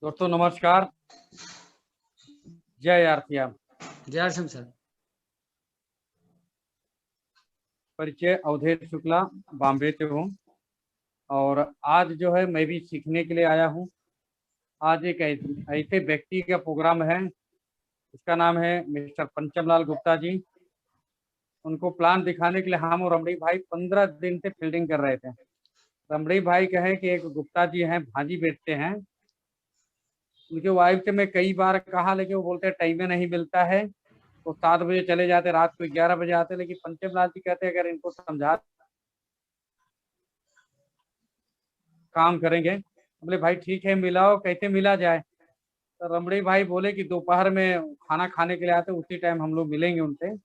दोस्तों नमस्कार, जय आरसीएम। जय आरसीएम सर। परिचय अवधेश शुक्ला, बॉम्बे से हूँ और आज जो है मैं भी सीखने के लिए आया हूँ। आज एक ऐसे व्यक्ति का प्रोग्राम है, उसका नाम है मिस्टर पंचमलाल गुप्ता जी। उनको प्लान दिखाने के लिए हम और रमणी भाई 15 दिन से फील्डिंग कर रहे थे। रमणी भाई कहे कि एक गुप्ता जी हैं, भाजी बेचते हैं। उनके वाइफ से मैं कई बार कहा, लेकिन वो बोलते टाइम में नहीं मिलता है। तो 7 बजे चले जाते, रात को 11 बजे आते। लेकिन पंचमलाल जी कहते अगर इनको समझा काम करेंगे। बोले भाई ठीक है, मिलाओ, कैसे मिला जाए। तो रमणी भाई बोले कि दोपहर में खाना खाने के लिए आते, उसी टाइम हम लोग मिलेंगे उनसे।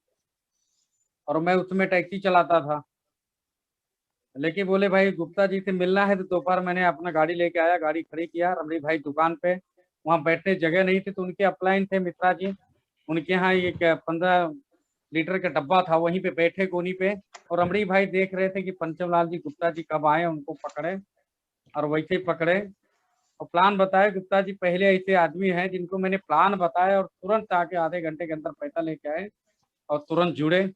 और मैं उसमें टैक्सी चलाता था। लेकिन बोले भाई गुप्ता जी से मिलना है, तो दोपहर मैंने अपना गाड़ी लेके आया, गाड़ी खड़ी किया रमणी भाई दुकान पे। वहाँ बैठने जगह नहीं थी, तो उनके अपलाइन थे मित्रा जी, उनके यहाँ एक 15 लीटर का डब्बा था, वहीं पे बैठे कोनी पे। और रमणी भाई देख रहे थे कि पंचमलाल जी गुप्ता जी कब आए, उनको पकड़े। और वैसे ही पकड़े और प्लान बताया। गुप्ता जी पहले ऐसे आदमी हैं जिनको मैंने प्लान बताया और तुरंत आके आधे घंटे के अंदर पैसा लेके आए और तुरंत जुड़े।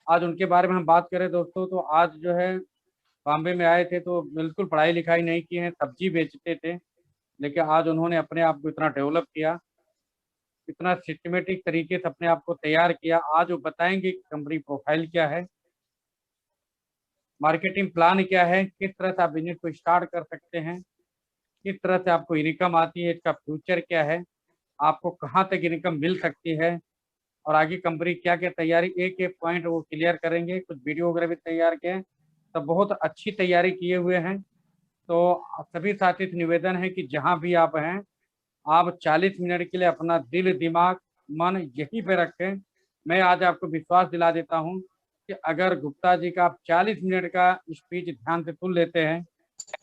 आज उनके बारे में हम बात करें दोस्तों, तो आज जो है बॉम्बे में आए थे, तो बिल्कुल पढ़ाई लिखाई नहीं की है, सब्जी बेचते थे। लेकिन आज उन्होंने अपने आप को इतना डेवलप किया, इतना सिस्टमेटिक तरीके से अपने आप को तैयार किया। आज वो बताएंगे कंपनी प्रोफाइल क्या है, मार्केटिंग प्लान क्या है, किस तरह से आप बिजनेस को स्टार्ट कर सकते हैं, किस तरह से आपको इनकम आती है, इसका फ्यूचर क्या है, आपको कहाँ तक इनकम मिल सकती है, और आगे कंपनी क्या क्या तैयारी, एक एक पॉइंट वो क्लियर करेंगे। कुछ वीडियो वगैरह भी तैयार किए, तो बहुत अच्छी तैयारी किए हुए हैं। तो सभी साथी से निवेदन है कि जहाँ भी आप हैं, आप 40 मिनट के लिए अपना दिल दिमाग मन यहीं पे रखें। मैं आज आपको विश्वास दिला देता हूँ कि अगर गुप्ता जी का आप 40 मिनट का स्पीच ध्यान से सुन लेते हैं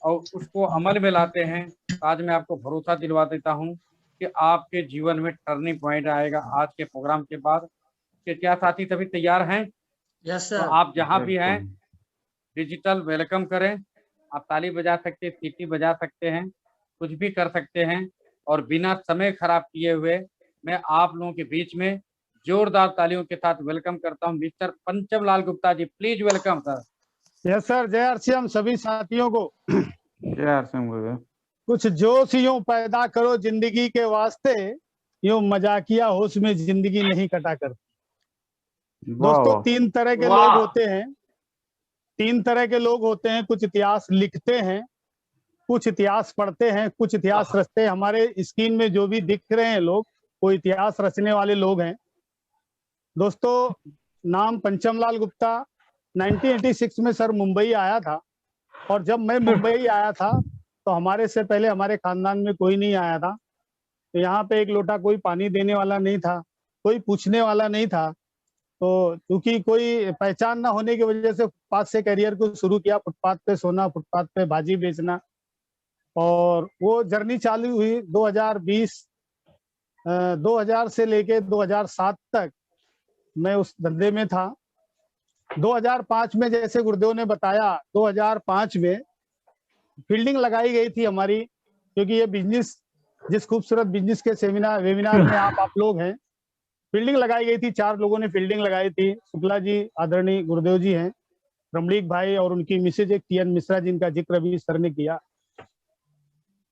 और उसको अमल में लाते हैं, तो आज मैं आपको भरोसा दिलवा देता हूँ कि आपके जीवन में टर्निंग पॉइंट आएगा आज के प्रोग्राम के बाद। कि क्या साथी सभी तैयार हैं? यस तो सर। आप जहाँ भी हैं डिजिटल वेलकम करें। आप ताली बजा सकते हैं, सीटी बजा सकते हैं, कुछ भी कर सकते हैं। और बिना समय खराब किए हुए मैं आप लोगों के बीच में जोरदार तालियों के साथ वेलकम करता हूं mister Panchamlal Gupta ji. Please welcome sir. Yes sir. जय आरसीएम सभी साथियों को। जय आरसीएम गुरु। कुछ जोश यूं पैदा करो जिंदगी के वास्ते, यूं मजाकिया होश में जिंदगी नहीं कटा कर। दोस्तों तीन तरह के लोग होते हैं, तीन तरह के लोग होते हैं। कुछ इतिहास लिखते हैं, कुछ इतिहास पढ़ते हैं, कुछ इतिहास रचते हैं। हमारे स्क्रीन में जो भी दिख रहे हैं लोग, वो इतिहास रचने वाले लोग हैं। दोस्तों नाम पंचमलाल गुप्ता। 1986 में सर मुंबई आया था, और जब मैं मुंबई आया था तो हमारे से पहले हमारे खानदान में कोई नहीं आया था। तो यहाँ पे एक लोटा कोई पानी देने वाला नहीं था, कोई पूछने वाला नहीं था। तो क्योंकि कोई पहचान ना होने की वजह से फुटपाथ से करियर को शुरू किया। फुटपाथ पे सोना, फुटपाथ पे भाजी बेचना, और वो जर्नी चालू हुई 2000 से लेके 2007 तक मैं उस धंधे में था। 2005 में जैसे गुरुदेव ने बताया, 2005 में फील्डिंग लगाई गई थी हमारी, क्योंकि ये बिजनेस, जिस खूबसूरत बिजनेस के वेबिनार में आप लोग हैं, फील्डिंग लगाई गई थी। 4 लोगों ने फील्डिंग लगाई थी। शुक्ला जी आदरणीय गुरुदेव जी हैं, रमणीक भाई और उनकी मिसेज एक TN मिश्रा जी, इनका जिक्र भी सर ने किया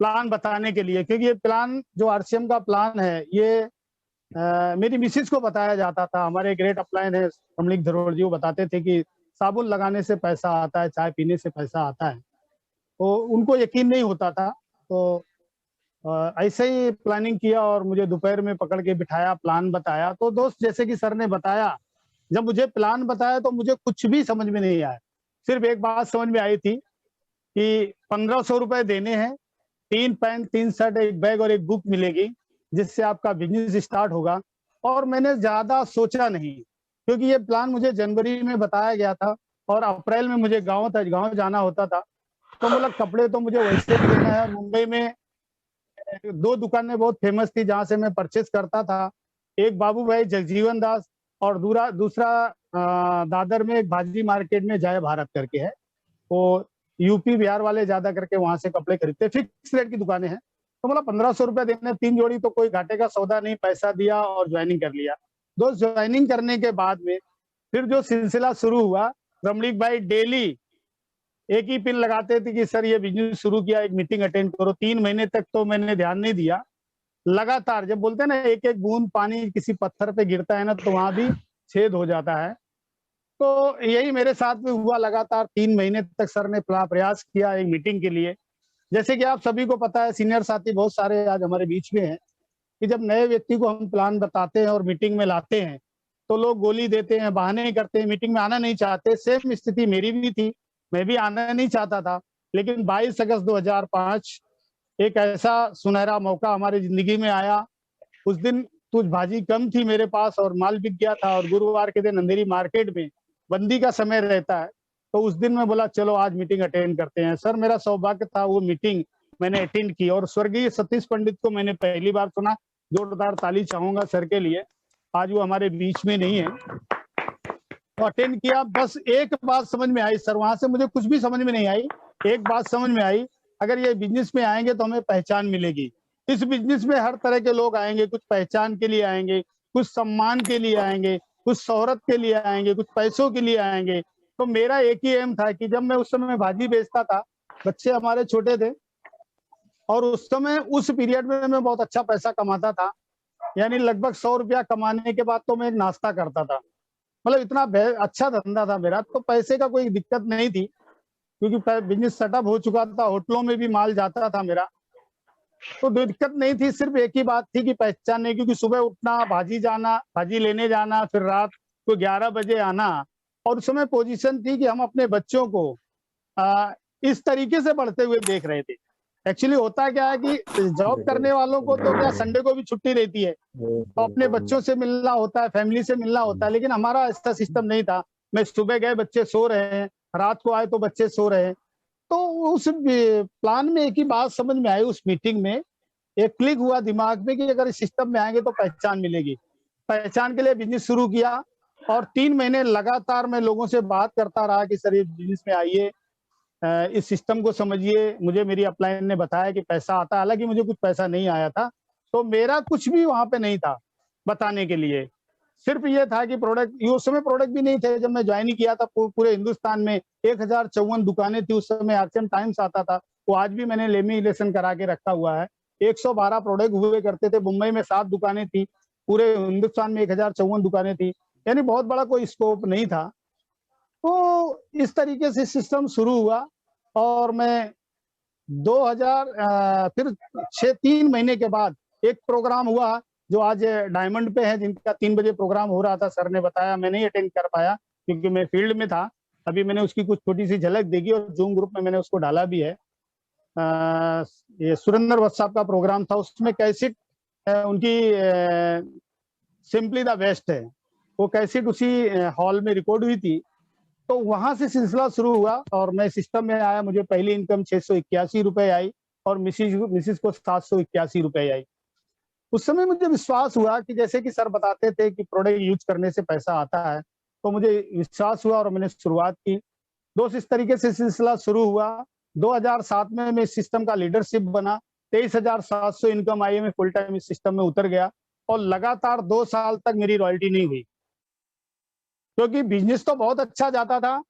प्लान बताने के लिए। क्योंकि ये प्लान जो आरसीएम का प्लान है, ये मेरी मिसेज को बताया जाता था। हमारे ग्रेट अपलाइन है रमणीक धरोड़ जी, वो बताते थे कि साबुन लगाने से पैसा आता है, चाय पीने से पैसा आता है। तो उनको यकीन नहीं होता था। तो ऐसे ही प्लानिंग किया और मुझे दोपहर में पकड़ के बिठाया, प्लान बताया। तो दोस्त जैसे कि सर ने बताया, जब मुझे प्लान बताया तो मुझे कुछ भी समझ में नहीं आया। सिर्फ एक बात समझ में आई थी कि 1500 रुपए देने हैं, 3 पैंट 3 शर्ट, एक बैग और एक बुक मिलेगी, जिससे आपका बिजनेस स्टार्ट होगा। और मैंने ज्यादा सोचा नहीं, क्योंकि ये प्लान मुझे जनवरी में बताया गया था और अप्रैल में मुझे गाँव जाना होता था। तो बोला कपड़े तो मुझे वैसे भी लेना है। और मुंबई में 2 दुकानें बहुत फेमस थी जहां से मैं परचेस करता था। एक बाबू भाई जगजीवन दास, और दूसरा दादर में एक भाजी मार्केट में जय भारत करके है। वो यूपी बिहार वाले ज्यादा करके वहां से कपड़े खरीदते, फिक्स रेट की दुकानें हैं। तो बोला 1500 रुपया देने 3 जोड़ी तो कोई घाटे का सौदा नहीं, पैसा दिया और ज्वाइनिंग कर लिया। दोस्त ज्वाइनिंग करने के बाद में फिर जो सिलसिला शुरू हुआ, रमणीक भाई डेली एक ही पिन लगाते थे कि सर ये बिजनेस शुरू किया, एक मीटिंग अटेंड करो। 3 महीने तक तो मैंने ध्यान नहीं दिया। लगातार जब बोलते हैं ना एक एक बूंद पानी किसी पत्थर पे गिरता है ना, तो वहां भी छेद हो जाता है। तो यही मेरे साथ में हुआ। लगातार 3 महीने तक सर ने प्रयास किया एक मीटिंग के लिए। जैसे कि आप सभी को पता है, सीनियर साथी बहुत सारे आज हमारे बीच में हैं, कि जब नए व्यक्ति को हम प्लान बताते हैं और मीटिंग में लाते हैं तो लोग गोली देते हैं, बहाने करते हैं, मीटिंग में आना नहीं चाहते। सेम स्थिति मेरी भी थी, मैं भी आना नहीं चाहता था। लेकिन 22 अगस्त 2005 एक ऐसा सुनहरा मौका हमारी जिंदगी में आया। उस दिन कुछ भाजी कम थी मेरे पास और माल बिक गया था, और गुरुवार के दिन अंधेरी मार्केट में बंदी का समय रहता है। तो उस दिन मैं बोला चलो आज मीटिंग अटेंड करते हैं। सर मेरा सौभाग्य था, वो मीटिंग मैंने अटेंड की और स्वर्गीय सतीश पंडित को मैंने पहली बार सुना। जोरदार ताली चाहूंगा सर के लिए, आज वो हमारे बीच में नहीं है। तो अटेंड किया। बस एक बात समझ में आई सर, वहां से मुझे कुछ भी समझ में नहीं आई। एक बात समझ में आई, अगर ये बिजनेस में आएंगे तो हमें पहचान मिलेगी। इस बिजनेस में हर तरह के लोग आएंगे, कुछ पहचान के लिए आएंगे, कुछ सम्मान के लिए आएंगे, कुछ शोहरत के लिए आएंगे, कुछ पैसों के लिए आएंगे। तो मेरा एक ही एम था कि जब मैं उस समय भाजी बेचता था, बच्चे हमारे छोटे थे, और उस समय उस पीरियड में मैं बहुत अच्छा पैसा कमाता था। यानी लगभग 100 रुपया कमाने के बाद तो मैं एक नाश्ता करता था। मतलब इतना अच्छा धंधा था मेरा, तो पैसे का कोई दिक्कत नहीं थी, क्योंकि बिजनेस सेटअप हो चुका था, होटलों में भी माल जाता था मेरा, तो दिक्कत नहीं थी। सिर्फ एक ही बात थी कि पहचान नहीं, क्योंकि सुबह उठना, भाजी जाना, भाजी लेने जाना, फिर रात को 11 बजे आना। और उस समय पोजीशन थी कि हम अपने बच्चों को इस तरीके से बढ़ते हुए देख रहे थे। एक्चुअली होता क्या है कि जॉब करने वालों को तो क्या संडे को भी छुट्टी रहती है, तो अपने बच्चों से मिलना होता है, फैमिली से मिलना होता है। लेकिन हमारा ऐसा सिस्टम नहीं था। मैं सुबह गए, बच्चे सो रहे हैं, रात को आए तो बच्चे सो रहे हैं। तो उस प्लान में एक ही बात समझ में आई, उस मीटिंग में एक क्लिक हुआ दिमाग में कि अगर इस सिस्टम में आएंगे तो पहचान मिलेगी। पहचान के लिए बिजनेस शुरू किया, और 3 महीने लगातार मैं लोगों से बात करता रहा कि सर ये बिजनेस में आइए, इस सिस्टम को समझिए। मुझे मेरी अपलाइन ने बताया कि पैसा आता है, हालांकि मुझे कुछ पैसा नहीं आया था, तो मेरा कुछ भी वहां पे नहीं था बताने के लिए। सिर्फ ये था कि प्रोडक्ट, उस समय प्रोडक्ट भी नहीं थे जब मैं ज्वाइन किया था। पूरे हिंदुस्तान में 1054 दुकानें थी उस समय। आर्चियन टाइम्स आता था, वो आज भी मैंने लेमिनेशन करा के रखा हुआ है। 112 प्रोडक्ट हुए करते थे। मुंबई में 7 दुकानें थी, पूरे हिंदुस्तान में 1054 दुकानें थी, यानी बहुत बड़ा कोई स्कोप नहीं था। तो इस तरीके से सिस्टम शुरू हुआ, और मैं 2000 फिर 3 महीने के बाद एक प्रोग्राम हुआ जो आज डायमंड पे है, जिनका 3 बजे प्रोग्राम हो रहा था। सर ने बताया, मैं नहीं अटेंड कर पाया क्योंकि मैं फील्ड में था। अभी मैंने उसकी कुछ छोटी सी झलक देखी और जूम ग्रुप में मैंने उसको डाला भी है। ये सुरेंद्र वत्स साहब का प्रोग्राम था, उसमें कैसेट उनकी सिंपली द बेस्ट है, वो कैसेट उसी हॉल में रिकॉर्ड हुई थी। तो वहां से सिलसिला शुरू हुआ और मैं सिस्टम में आया। मुझे पहली इनकम 681 रुपए आई और मिसिस को 781 रुपए आई। उस समय मुझे विश्वास हुआ कि जैसे कि सर बताते थे कि प्रोडक्ट यूज करने से पैसा आता है, तो मुझे विश्वास हुआ और मैंने शुरुआत की। दोस्त इस तरीके से सिलसिला शुरू हुआ। 2007 में मैं इस सिस्टम का लीडरशिप बना। 23,700 इनकम आई, मैं फुल टाइम इस सिस्टम में उतर गया और लगातार 2 साल तक मेरी रॉयल्टी नहीं हुई, क्योंकि बिजनेस तो बहुत अच्छा जाता था।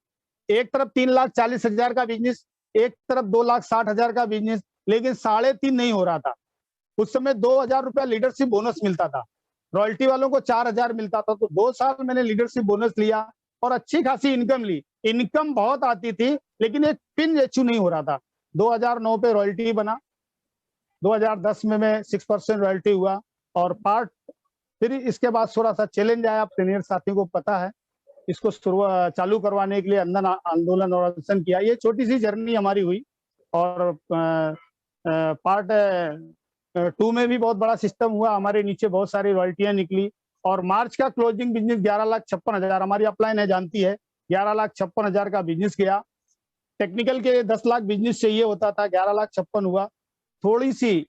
एक तरफ 3,40,000 का बिजनेस, एक तरफ 2,60,000 का बिजनेस, लेकिन 3.5 नहीं हो रहा था। उस समय 2,000 रुपया लीडरशिप बोनस मिलता था, रॉयल्टी वालों को 4,000 मिलता था। तो 2 साल मैंने लीडरशिप बोनस लिया और अच्छी खासी इनकम ली। इनकम बहुत आती थी, लेकिन एक पिन अचीव नहीं हो रहा था। 2009 पे रॉयल्टी बना, 2010 में मैं 6% रॉयल्टी हुआ और पार्ट। फिर इसके बाद थोड़ा सा चैलेंज आया, सीनियर साथियों को पता है। इसको चालू करवाने के लिए आंदोलन और अनशन किया। ये छोटी सी जर्नी हमारी हुई और पार्ट 2 में भी बहुत बड़ा सिस्टम हुआ। हमारे नीचे बहुत सारी रॉयल्टियां निकली और मार्च का क्लोजिंग बिजनेस 11,56,000, हमारी अपलाइन है जानती है, 11,56,000 का बिजनेस गया। टेक्निकल के 10 लाख बिजनेस चाहिए होता था, 11,56,000 हुआ। थोड़ी सी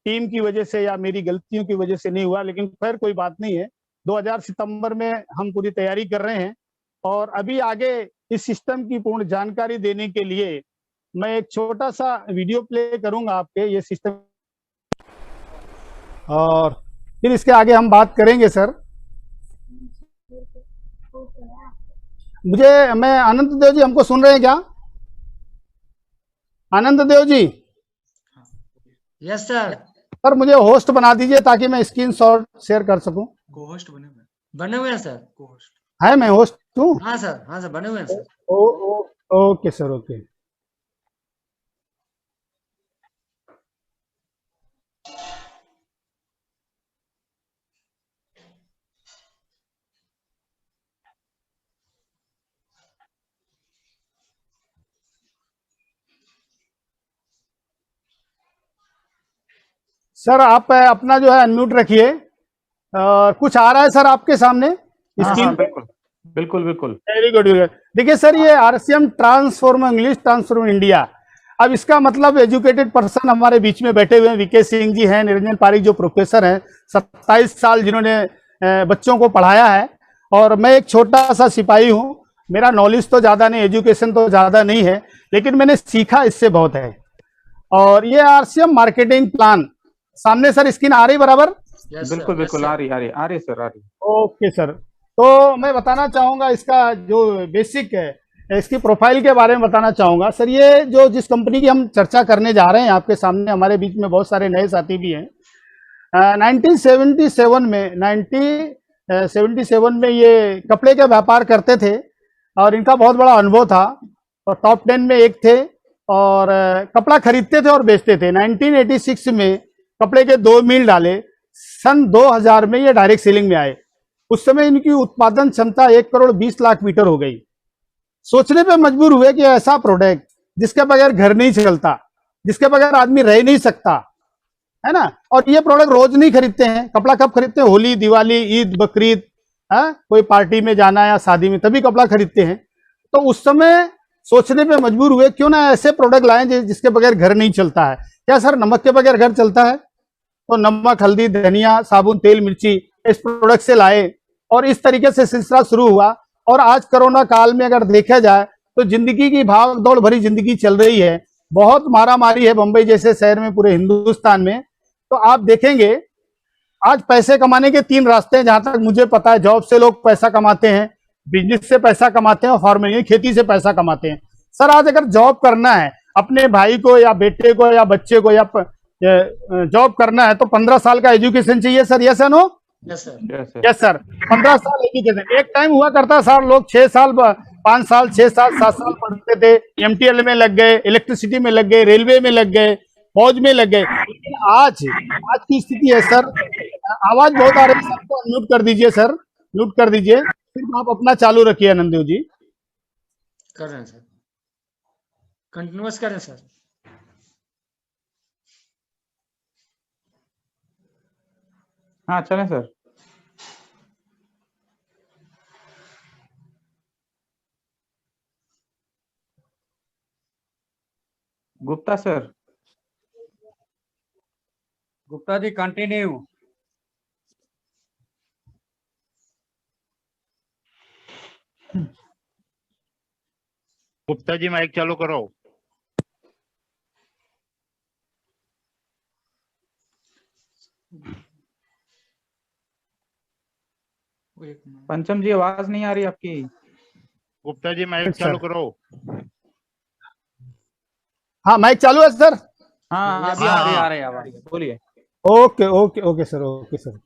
टीम की वजह से या मेरी गलतियों की वजह से नहीं हुआ, लेकिन खैर कोई बात नहीं है। 2000 सितंबर में हम पूरी तैयारी कर रहे हैं और अभी आगे इस सिस्टम की पूर्ण जानकारी देने के लिए मैं एक छोटा सा वीडियो प्ले करूंगा आपके। ये सिस्टम और फिर इसके आगे हम बात करेंगे सर। मैं आनंद देव जी, हमको सुन रहे हैं क्या? आनंद Dev ji yes sir. Sir, मुझे होस्ट बना दीजिए ताकि मैं स्क्रीन शॉट शेयर कर सकूं। को होस्ट बने हुए हैं सर। को होस्ट है, मैं होस्ट हूँ। हाँ सर बने हुए हैं sir. Okay sir, okay. Sir, आप अपना जो है अनम्यूट रखिए। कुछ आ रहा है सर आपके सामने हाँ स्क्रीन हाँ पे? बिल्कुल बिल्कुल बिल्कुल। Very good, very good. देखिए सर, ये RCM transform English transform India. अब इसका मतलब एजुकेटेड पर्सन हमारे बीच में बैठे हुए हैं। वीके सिंह जी हैं, निरंजन पारिक जो प्रोफेसर हैं, 27 साल जिन्होंने बच्चों को पढ़ाया है, और मैं एक छोटा सा सिपाही हूँ। मेरा नॉलेज तो ज़्यादा नहीं, एजुकेशन तो ज़्यादा नहीं है, लेकिन मैंने सीखा इससे बहुत है। और ये आरसीएम मार्केटिंग प्लान सामने सर स्क्रीन आ रही बराबर? यस बिल्कुल बिल्कुल, आ रही सर, आ रही। ओके सर, तो मैं बताना चाहूँगा इसका जो बेसिक है, इसकी प्रोफाइल के बारे में बताना चाहूँगा सर। ये जो जिस कंपनी की हम चर्चा करने जा रहे हैं आपके सामने, हमारे बीच में बहुत सारे नए साथी भी हैं। 1977 में ये कपड़े का व्यापार करते थे और इनका बहुत बड़ा अनुभव था, और टॉप 10 में एक थे, और कपड़ा खरीदते थे और बेचते थे। 1986 में कपड़े के 2 मिल डाले। सन 2000 में ये डायरेक्ट सेलिंग में आए। उस समय इनकी उत्पादन क्षमता 1,20,00,000 मीटर हो गई। सोचने पे मजबूर हुए कि ऐसा प्रोडक्ट जिसके बगैर घर नहीं चलता, जिसके बगैर आदमी रह नहीं सकता, है ना। और ये प्रोडक्ट रोज नहीं खरीदते हैं। कपड़ा कब खरीदते हैं? होली, दिवाली, ईद, बकरीद, कोई पार्टी में जाना या शादी में, तभी कपड़ा खरीदते हैं। तो उस समय सोचने पे मजबूर हुए क्यों ना ऐसे प्रोडक्ट लाएं जिसके बगैर घर नहीं चलता है। क्या सर नमक के बगैर घर चलता है? तो नमक, हल्दी, धनिया, साबुन, तेल, मिर्ची इस प्रोडक्ट से लाए, और इस तरीके से सिलसिला शुरू हुआ। और आज कोरोना काल में अगर देखा जाए तो जिंदगी की भाग दौड़ भरी जिंदगी चल रही है, बहुत मारा मारी है बंबई जैसे शहर में, पूरे हिंदुस्तान में। तो आप देखेंगे आज पैसे कमाने के 3 रास्ते हैं, जहां तक मुझे पता है। जॉब से लोग पैसा कमाते हैं, बिजनेस से पैसा कमाते हैं, और फार्मिंग खेती से पैसा कमाते हैं। सर, आज अगर जॉब करना है अपने भाई को या बेटे को या बच्चे को, या जॉब करना है, तो 15 साल का एजुकेशन चाहिए sir. Yes no? Yes sir. Yes sir, 15 साल एजुकेशन। एक टाइम हुआ करता सर, लोग 6 साल, 5 साल, 6 साल, 7 साल पढ़ते थे, एमटीएल में लग गए, इलेक्ट्रिसिटी में लग गए, रेलवे में लग गए, फौज में लग गए। लेकिन आज की स्थिति है सर। आवाज बहुत आ रही है, सबको म्यूट कर दीजिए सर, म्यूट कर दीजिए। फिर आप अपना चालू रखिए आनंददेव जी। कर रहे हैं सर, कंटिन्यूअस करें सर। हाँ चलें sir. Gupta sir. Gupta ji continue. Gupta ji mic चालू करो। पंचम जी आवाज नहीं आ रही आपकी। गुप्ता जी माइक अच्छा। चालू करो। हाँ, माइक चालू है सर। हाँ अभी हाँ, आ रही आ है, रही है आवाज। बोलिए। Okay okay okay sir, okay sir.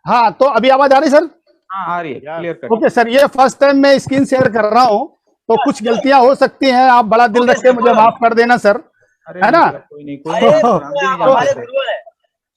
हाँ, तो अभी आवाज आ रही सर? हाँ आ रही है, क्लियर कर। ओके सर, ये फर्स्ट टाइम मैं स्क्रीन शेयर कर रहा हूँ, तो कुछ गलतियां हो सकती हैं। आप बड़ा दिल रख के मुझे माफ कर देना सर, अरे है ना? कोई नहीं, कोई नहीं, हम भी नहीं जानते थे।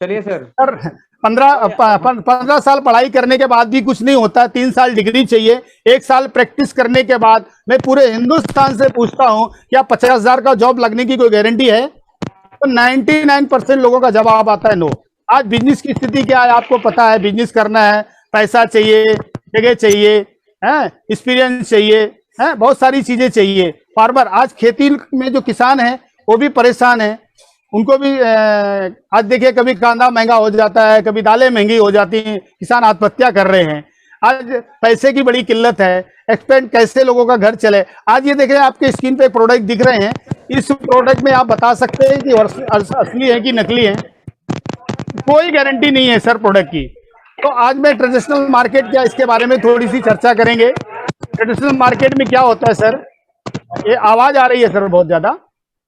चलिए सर। सर 15 साल पढ़ाई करने के बाद भी कुछ नहीं होता। 3 साल डिग्री चाहिए, 1 साल प्रैक्टिस करने के बाद। मैं पूरे हिंदुस्तान से पूछता हूं, क्या 50,000 का जॉब लगने की कोई गारंटी है? तो 99% लोगों का जवाब आता है नो। आज बिजनेस की स्थिति क्या है आपको पता है। बिजनेस करना है, पैसा चाहिए, जगह चाहिए, है, एक्सपीरियंस चाहिए, है, बहुत सारी चीजें चाहिए। फार्मर आज खेती में जो किसान है वो भी परेशान है। उनको भी आज देखिए, कभी कांदा महंगा हो जाता है, कभी दालें महंगी हो जाती हैं, किसान आत्महत्या कर रहे हैं। आज पैसे की बड़ी किल्लत है, एक्सपेंड कैसे लोगों का घर चले। आज ये देख रहे हैं आपके स्क्रीन पे प्रोडक्ट दिख रहे हैं। इस प्रोडक्ट में आप बता सकते हैं कि असली है कि नकली है? कोई गारंटी नहीं है सर प्रोडक्ट की। तो आज मैं ट्रेडिशनल मार्केट क्या, इसके बारे में थोड़ी सी चर्चा करेंगे। ट्रेडिशनल मार्केट में क्या होता है सर, ये आवाज आ रही है सर बहुत ज्यादा।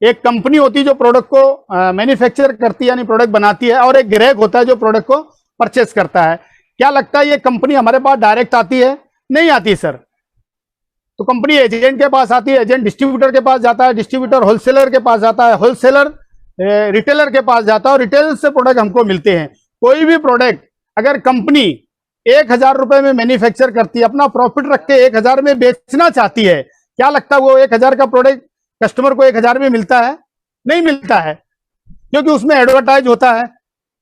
एक कंपनी होती है जो प्रोडक्ट को मैन्युफैक्चर करती है, यानी प्रोडक्ट बनाती है, और एक ग्राहक होता है जो प्रोडक्ट को परचेस करता है। क्या लगता है ये कंपनी हमारे पास डायरेक्ट आती है? नहीं आती सर। तो कंपनी एजेंट के पास आती है, एजेंट डिस्ट्रीब्यूटर के पास जाता है, डिस्ट्रीब्यूटर होलसेलर के पास जाता है, होलसेलर रिटेलर के पास जाता है, और रिटेलर से प्रोडक्ट हमको मिलते हैं। कोई भी प्रोडक्ट अगर कंपनी 1,000 रुपए में मैन्युफैक्चर करती है, अपना प्रॉफिट रख के 1,000 में बेचना चाहती है, क्या लगता है वो 1,000 का प्रोडक्ट कस्टमर को 1,000 में मिलता है? नहीं मिलता है, क्योंकि उसमें एडवर्टाइज होता है।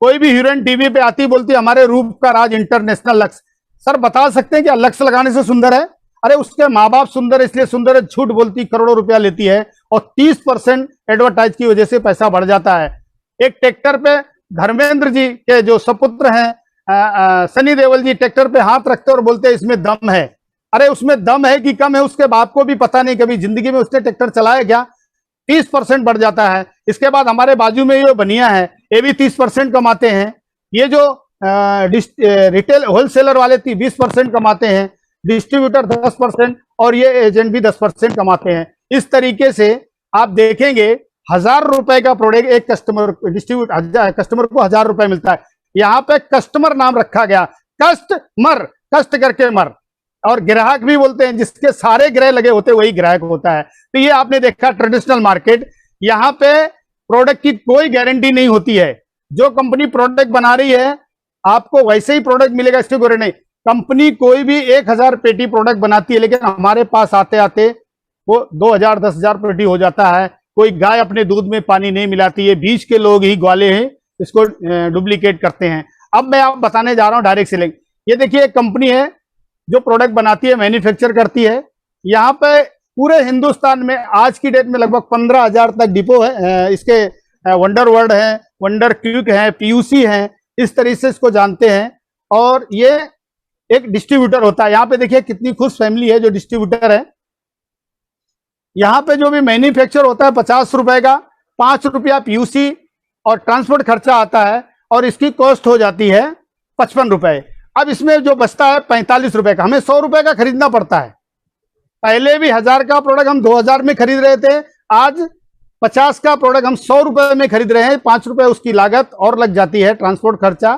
कोई भी हीरोइन टीवी पे आती बोलती हमारे रूप का राज इंटरनेशनल लक्स। सर बता सकते हैं कि लक्स लगाने से सुंदर है? अरे उसके माँ बाप सुंदर है इसलिए सुंदर है, झूठ बोलती, करोड़ों रुपया लेती है, और 30% एडवर्टाइज की वजह से पैसा बढ़ जाता है। एक ट्रैक्टर पे धर्मेंद्र जी के जो सपुत्र हैं सनी देओल जी, ट्रैक्टर पे हाथ रखते और बोलते इसमें दम है। अरे उसमें दम है कि कम है उसके बाप को भी पता नहीं, कभी जिंदगी में उसने ट्रैक्टर चलाया क्या? 30% बढ़ जाता है। इसके बाद हमारे बाजू में ये बनिया है, ये भी 30% कमाते हैं। ये जो रिटेल होलसेलर वाले 20% कमाते हैं, डिस्ट्रीब्यूटर 10%, और ये एजेंट भी 10% कमाते हैं। इस तरीके से आप देखेंगे 1,000 रुपए का प्रोडक्ट एक कस्टमर कस्टमर को 1,000 रुपए मिलता है। यहाँ पे कस्टमर नाम रखा गया, कस्टमर, कष्ट करके मर, और ग्राहक भी बोलते हैं, जिसके सारे ग्रह लगे होते वही ग्राहक होता है। तो ये आपने देखा ट्रेडिशनल मार्केट, यहाँ पे प्रोडक्ट की कोई गारंटी नहीं होती है। जो कंपनी प्रोडक्ट बना रही है आपको वैसे ही प्रोडक्ट मिलेगा, इसकी गारंटी नहीं। कंपनी कोई भी 1,000 पेटी प्रोडक्ट बनाती है, लेकिन हमारे पास आते आते वो 2,000 10,000 पेटी हो जाता है। कोई गाय अपने दूध में पानी नहीं मिलाती है, बीच के लोग ही ग्वाले हैं, इसको डुप्लीकेट करते हैं। अब मैं आप बताने जा रहा हूं डायरेक्ट सेलिंग। ये देखिए एक कंपनी है जो प्रोडक्ट बनाती है, मैन्युफैक्चर करती है। यहाँ पे पूरे हिंदुस्तान में आज की डेट में लगभग 15,000 तक डिपो है। इसके वंडर वर्ल्ड है, वंडर क्विक है, पीयूसी है, इस तरीके से इसको जानते हैं। और ये एक डिस्ट्रीब्यूटर होता है। यहाँ पे देखिए कितनी खुश फैमिली है जो डिस्ट्रीब्यूटर है। यहाँ पे जो भी मैन्युफैक्चर होता है 50 रुपए का, 5 रुपया पीयूसी और ट्रांसपोर्ट खर्चा आता है, और इसकी कॉस्ट हो जाती है 55 रुपए। अब इसमें जो बचता है 45 रुपए का, हमें 100 रुपए का खरीदना पड़ता है। पहले भी 1,000 का प्रोडक्ट हम 2,000 में खरीद रहे थे, आज 50 का प्रोडक्ट हम 100 रुपए में खरीद रहे हैं। 5 रुपए उसकी लागत और लग जाती है, ट्रांसपोर्ट खर्चा।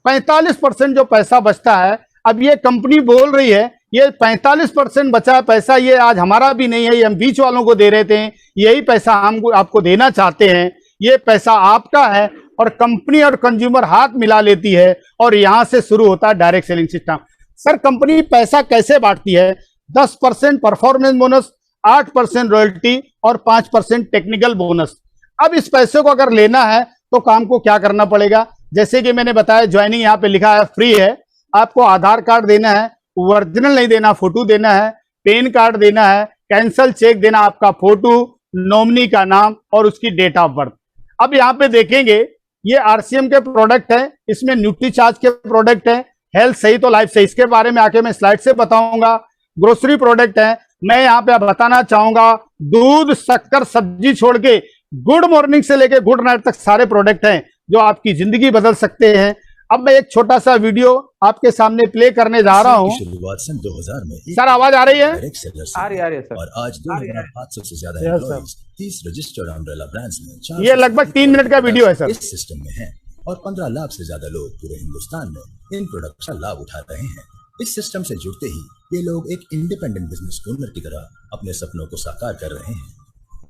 45% जो पैसा बचता है, अब ये कंपनी बोल रही है ये 45% बचा पैसा ये आज हमारा भी नहीं है, ये हम बीच वालों को दे रहे थे, यही पैसा हम आपको देना चाहते हैं, ये पैसा आपका है। और कंपनी और कंज्यूमर हाथ मिला लेती है, और यहां से शुरू होता है direct selling system. Sir company पैसा कैसे बांटती है? 10% परफॉर्मेंस बोनस, 8% रॉयल्टी और 5% टेक्निकल बोनस। अब इस पैसे को अगर लेना है तो काम को क्या करना पड़ेगा? जैसे कि मैंने बताया, ज्वाइनिंग यहाँ पे लिखा है फ्री है। आपको आधार कार्ड देना है, ओरिजिनल नहीं देना, फोटो देना है, पैन कार्ड देना है, कैंसल चेक देना, आपका फोटो, नॉमिनी का नाम और उसकी डेट ऑफ बर्थ। अब यहाँ पे देखेंगे ये आरसीएम के प्रोडक्ट है, इसमें न्यूट्रीचार्ज के प्रोडक्ट है, हेल्थ सही तो लाइफ सही, इसके बारे में आके मैं स्लाइड से बताऊंगा। ग्रोसरी प्रोडक्ट है, मैं यहाँ पे बताना चाहूंगा दूध, शक्कर, सब्जी छोड़ के गुड मॉर्निंग से लेके गुड नाइट तक सारे प्रोडक्ट हैं जो आपकी जिंदगी बदल सकते हैं। अब मैं एक छोटा सा वीडियो आपके सामने प्ले करने जा रहा हूँ। शुरुआत सन 2000 में सर आवाज आ रही है? आ रही है सर। और आज 2,500 से ज्यादा एम्प्लॉइज 30 रजिस्टर्ड अम्ब्रेला ब्रांड्स में ये लगभग 3 मिनट का वीडियो है सर। इस सिस्टम में है, और 15 लाख से ज्यादा लोग पूरे हिंदुस्तान में इन प्रोडक्ट का लाभ उठा रहे हैं। इस सिस्टम से जुड़ते ही ये लोग एक इंडिपेंडेंट बिजनेस ओनर की तरह अपने सपनों को साकार कर रहे हैं।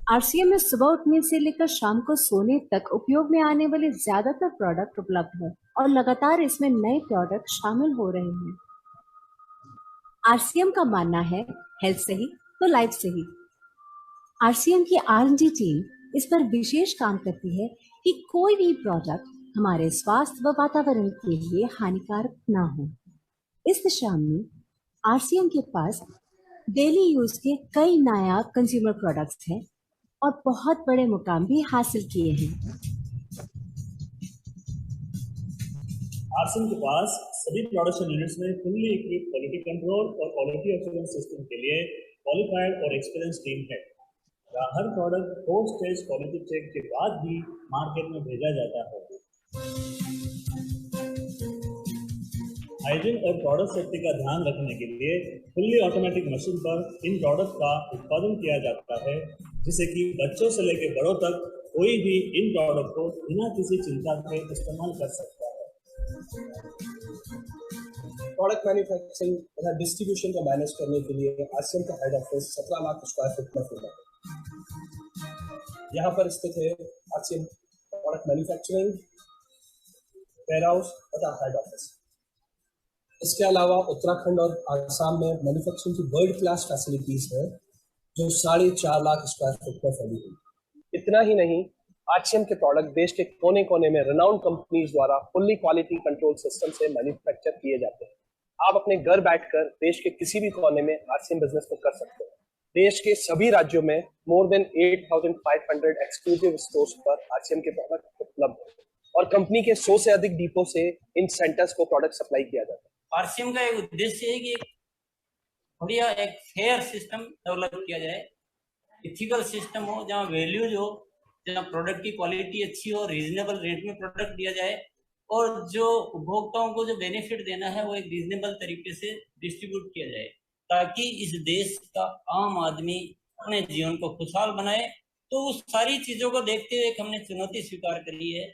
आरसीएम में सुबह उठने से लेकर शाम को सोने तक उपयोग में आने वाले ज्यादातर प्रोडक्ट उपलब्ध है, और लगातार इसमें नए प्रोडक्ट शामिल हो रहे हैं। आरसीएम का मानना है हेल्थ सही तो लाइफ सही। आरसीएम की R&D टीम इस पर विशेष काम करती है कि कोई भी प्रोडक्ट हमारे स्वास्थ्य व वातावरण के लिए हानिकारक ना हो। इस दिशा में आरसीएम के पास डेली यूज के कई नया कंज्यूमर प्रोडक्ट्स हैं और बहुत बड़े मुकाम भी हासिल किए हैं। आरसीएम के पास सभी प्रोडक्शन यूनिट्स में फुल्ली इक्विप्ड क्वालिटी कंट्रोल और क्वालिटी एश्योरेंस सिस्टम के लिए क्वालिफाइड और एक्सपीरियंस टीम है। हर product post test quality check के बाद भी मार्केट में भेजा जाता है। हाइजीन और प्रोडक्ट सेफ्टी का ध्यान रखने के लिए फुल्ली ऑटोमेटिक मशीन पर इन प्रोडक्ट का उत्पादन किया जाता है, जिससे कि बच्चों से लेकर बड़ों तक कोई भी इन प्रोडक्ट को बिना किसी चिंता के इस्तेमाल कर सकता है। प्रोडक्ट मैन्युफैक्चरिंग तथा डिस्ट्रीब्यूशन को मैनेज करने के लिए आरसीएम का head office 17 lakh square foot में खुला है। यहाँ पर स्थित है आरसीएम प्रोडक्ट मैन्युफैक्चरिंग, वेयरहाउस तथा हेड ऑफिस। इसके अलावा उत्तराखंड और आसाम में मैन्युफैक्चरिंग की वर्ल्ड क्लास फैसिलिटीज है, जो 4.5 लाख स्क्वायर फुट पर फैली हुई। इतना ही नहीं, आरसीएम के प्रोडक्ट देश के कोने कोने में रेनाउंड कंपनीज द्वारा फुल्ली क्वालिटी कंट्रोल सिस्टम से मैन्युफैक्चर किए जाते हैं। आप अपने घर बैठकर देश के किसी भी कोने में आरसीएम बिजनेस को कर सकते हैं। देश के सभी राज्यों में मोर देन 8,500 एक्सक्लूसिव स्टोर्स पर आरसीएम के प्रोडक्ट उपलब्ध है और कंपनी के 100 से अधिक डिपो से इन सेंटर्स को प्रोडक्ट सप्लाई किया जाता है। आरसीएम का एक उद्देश्य है कि बढ़िया एक फेयर सिस्टम डेवलप किया जाए, इथिकल सिस्टम हो, जहाँ वैल्यूज हो, जहाँ प्रोडक्ट की क्वालिटी अच्छी हो, रीजनेबल रेट में प्रोडक्ट दिया जाए और जो उपभोक्ताओं को जो बेनिफिट देना है वो एक रीजनेबल तरीके से डिस्ट्रीब्यूट किया जाए, ताकि इस देश का आम आदमी अपने जीवन को खुशहाल बनाए। तो उस सारी चीजों को देखते हुए हमने चुनौती स्वीकार करी है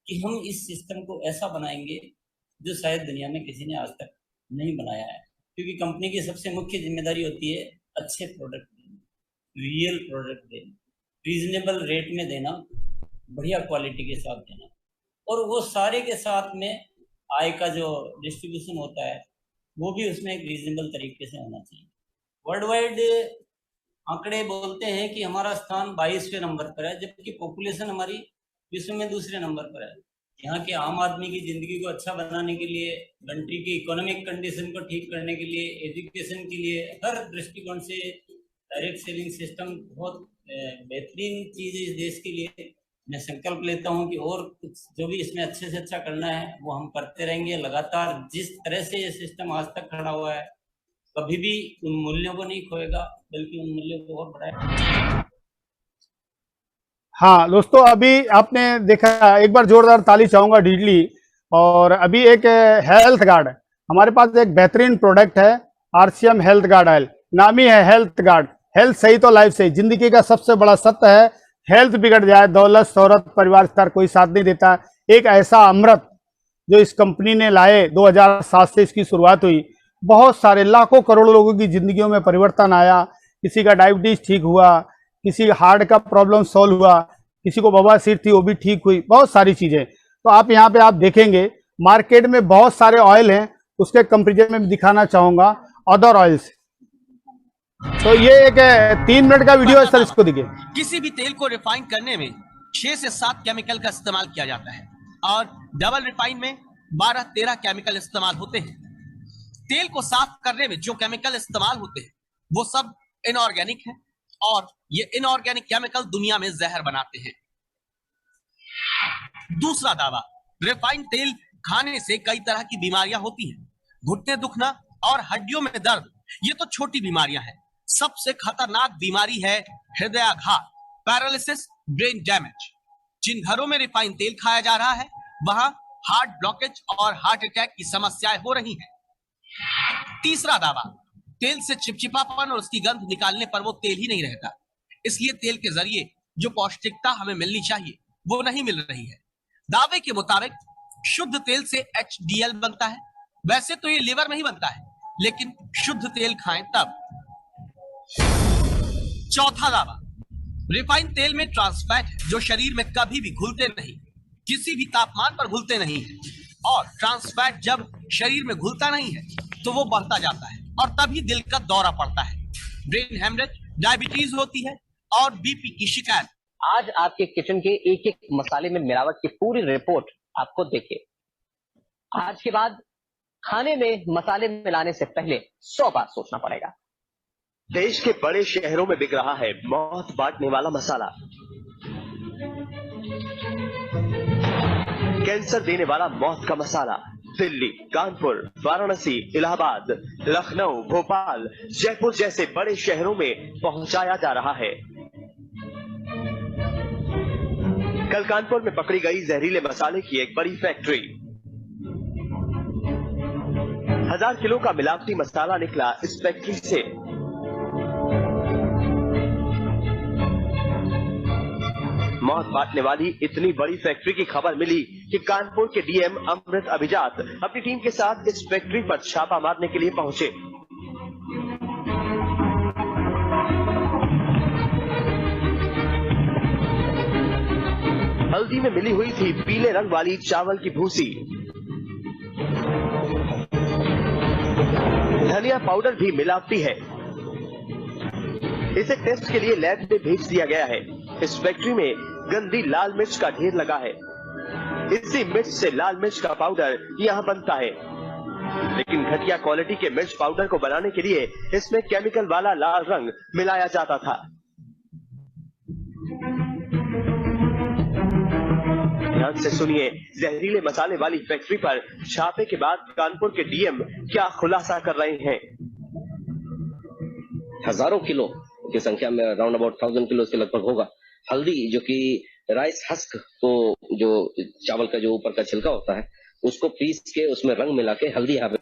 कि हम इस सिस्टम को ऐसा बनाएंगे जो शायद दुनिया में किसी ने आज तक नहीं बनाया है, क्योंकि कंपनी की सबसे मुख्य जिम्मेदारी होती है अच्छे प्रोडक्ट देना, रियल प्रोडक्ट देना, रीजनेबल रेट में देना, बढ़िया क्वालिटी के साथ देना, और वो सारे के साथ में आय का जो डिस्ट्रीब्यूशन होता है वो भी उसमें एक रीजनेबल तरीके से होना चाहिए। वर्ल्ड वाइड आंकड़े बोलते हैं कि हमारा स्थान 22वें नंबर पर है, जबकि पॉपुलेशन हमारी विश्व में दूसरे नंबर पर है। यहाँ के आम आदमी की ज़िंदगी को अच्छा बनाने के लिए, कंट्री की इकोनॉमिक कंडीशन को ठीक करने के लिए, एजुकेशन के लिए, हर दृष्टिकोण से डायरेक्ट सेलिंग सिस्टम बहुत बेहतरीन चीज़ है इस देश के लिए। मैं संकल्प लेता हूँ कि और कुछ जो भी इसमें अच्छे से अच्छा करना है वो हम करते रहेंगे लगातार। जिस तरह से ये सिस्टम आज तक खड़ा हुआ है, कभी भी उन मूल्यों को नहीं खोएगा, बल्कि उन मूल्यों को और बढ़ाएगा। हाँ दोस्तों, अभी आपने देखा, एक बार जोरदार ताली चाहूंगा डीडली। और अभी एक हेल्थ गार्ड, हमारे पास एक बेहतरीन प्रोडक्ट है आरसीएम हेल्थ गार्ड ऑयल, नाम ही है हेल्थ गार्ड। हेल्थ सही तो लाइफ सही। जिंदगी का सबसे बड़ा सत्य है, हेल्थ बिगड़ जाए, दौलत शोहरत परिवार स्तर कोई साथ नहीं देता। एक ऐसा अमृत जो इस कंपनी ने लाए, 2007 से इसकी शुरुआत हुई, बहुत सारे लाखों करोड़ों लोगों की जिंदगियों में परिवर्तन आया। किसी का डायबिटीज ठीक हुआ, किसी हार्ट का प्रॉब्लम सॉल्व हुआ, किसी को बवासीर थी वो भी ठीक हुई, बहुत सारी चीजें। तो आप यहाँ पे आप देखेंगे मार्केट में बहुत सारे ऑयल हैं, उसके कंपेरिजन में दिखाना चाहूंगा अदर ऑयल्स। तो ये एक 3 मिनट का वीडियो है सर, इसको देखिए। किसी भी तेल को रिफाइन करने में 6 से 7 केमिकल का इस्तेमाल किया जाता है और डबल रिफाइन में 12-13 केमिकल इस्तेमाल होते हैं। तेल को साफ करने में जो केमिकल इस्तेमाल होते हैं वो सब इनऑर्गेनिक है और ये इनऑर्गेनिक केमिकल दुनिया में जहर बनाते हैं। दूसरा दावा, रिफाइंड तेल खाने से कई तरह की बीमारियां होती हैं। घुटने दुखना और हड्डियों में दर्द, ये तो छोटी बीमारियां हैं। सबसे खतरनाक बीमारी है हृदयाघात, पैरालिसिस, ब्रेन डैमेज। जिन घरों में रिफाइंड तेल खाया जा रहा है वहां हार्ट ब्लॉकेज और हार्ट अटैक की समस्याएं हो रही हैं। तीसरा दावा, तेल से चिपचिपापन और उसकी गंध निकालने पर वो तेल ही नहीं रहता, इसलिए तेल के जरिए जो पौष्टिकता हमें मिलनी चाहिए वो नहीं मिल रही है। दावे के मुताबिक शुद्ध तेल से HDL बनता है। वैसे तो ये लिवर में ही बनता है, लेकिन शुद्ध तेल खाएं तब। चौथा दावा, रिफाइंड तेल में ट्रांस फैट है जो शरीर में कभी भी घुलते नहीं, किसी भी तापमान पर घुलते नहीं है। और ट्रांस फैट जब शरीर में घुलता नहीं है तो वो बढ़ता जाता है और तभी दिल का दौरा पड़ता है, ब्रेन हेमरेज, डायबिटीज होती है और बीपी की शिकायत। आज आपके किचन के एक एक मसाले में मिलावट की पूरी रिपोर्ट आपको देखे। आज के बाद खाने में मसाले मिलाने से पहले 100 बार सोचना पड़ेगा। देश के बड़े शहरों में बिक रहा है मौत बांटने वाला मसाला, कैंसर देने वाला मौत का मसाला। दिल्ली, कानपुर, वाराणसी, इलाहाबाद, लखनऊ, भोपाल, जयपुर जैसे बड़े शहरों में पहुंचाया जा रहा है। कल कानपुर में पकड़ी गई जहरीले मसाले की एक बड़ी फैक्ट्री। 1000 किलो का मिलावटी मसाला निकला इस फैक्ट्री से। मौत बांटने वाली इतनी बड़ी फैक्ट्री की खबर मिली कि कानपुर के डीएम अमृत अभिजात अपनी टीम के साथ इस फैक्ट्री पर छापा मारने के लिए पहुंचे। हल्दी में मिली हुई थी पीले रंग वाली चावल की भूसी। धनिया पाउडर भी मिलावटी है। इसे टेस्ट के लिए लैब में भेज दिया गया है। इस फैक्ट्री में गंदी लाल मिर्च का ढेर लगा है। इसी मिर्च से लाल मिर्च का पाउडर यहाँ बनता है, लेकिन घटिया क्वालिटी के मिर्च पाउडर को बनाने के लिए इसमें केमिकल वाला लाल रंग मिलाया जाता था। ध्यान से सुनिए, जहरीले मसाले वाली फैक्ट्री पर छापे के बाद कानपुर के डीएम क्या खुलासा कर रहे हैं। हजारों किलो की संख्या में राउंड अबाउट 1000 किलो के लगभग होगा हल्दी, जो कि राइस हस्क को, जो चावल का जो ऊपर का छिलका होता है, उसको पीस के उसमें रंग मिला के हल्दी यहाँ पे।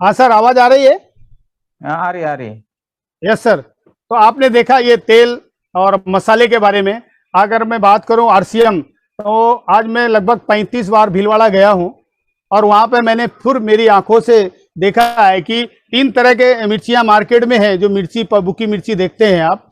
हाँ सर, आवाज आ रही है? आ रही। Yes sir. तो आपने देखा ये तेल और मसाले के बारे में। अगर मैं बात करूं आरसीएम, तो आज मैं लगभग 35 बार भीलवाड़ा गया हूं और वहां पे मैंने फिर मेरी आंखों से देखा है कि 3 तरह के मिर्चियां मार्केट में है। जो मिर्ची बुकी मिर्ची देखते हैं आप,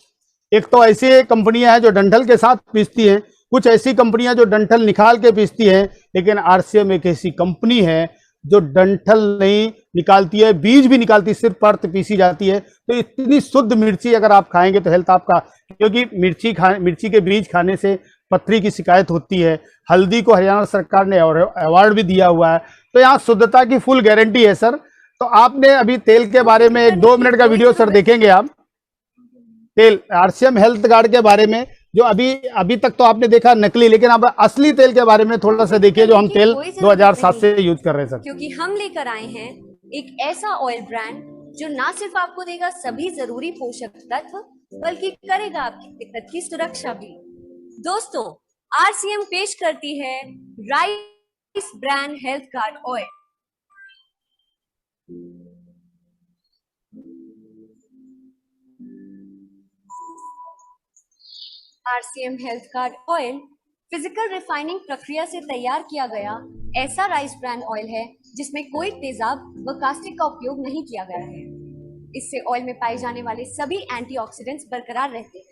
एक तो ऐसी कंपनियां हैं जो डंठल के साथ पीसती हैं, कुछ ऐसी कंपनियां जो डंठल निकाल के पीसती हैं, लेकिन आरसीएम एक ऐसी कंपनी है जो डंठल नहीं निकालती है, बीज भी निकालती, सिर्फ परत पीसी जाती है। तो इतनी शुद्ध मिर्ची अगर आप खाएंगे तो हेल्थ आपका, क्योंकि मिर्ची के बीज खाने से पथरी की शिकायत होती है। हल्दी को हरियाणा सरकार ने अवार्ड भी दिया हुआ है। तो यहाँ शुद्धता की फुल गारंटी है सर। तो आपने अभी तेल के बारे में 1-2 मिनट का वीडियो सर देखेंगे आप, तेल आरसीएम हेल्थ गार्ड के बारे में, जो अभी तक तो आपने देखा नकली, लेकिन अब असली तेल के बारे में थोड़ा सा देखिए, जो हम तेल 2007 से यूज कर रहे हैं सर। क्योंकि हम लेकर आए हैं एक ऐसा ऑयल ब्रांड जो ना सिर्फ आपको देगा सभी जरूरी पोषक तत्व, बल्कि करेगा आपकी सेहत की सुरक्षा भी। दोस्तों, आरसीएम पेश करती है rice brand health guard oil. RCM health guard oil physical refining प्रक्रिया से तैयार किया गया ऐसा राइस ब्रांड ऑयल है जिसमें कोई तेजाब व कास्टिक का उपयोग नहीं किया गया है। इससे ऑयल में पाए जाने वाले सभी एंटीऑक्सीडेंट्स बरकरार रहते हैं।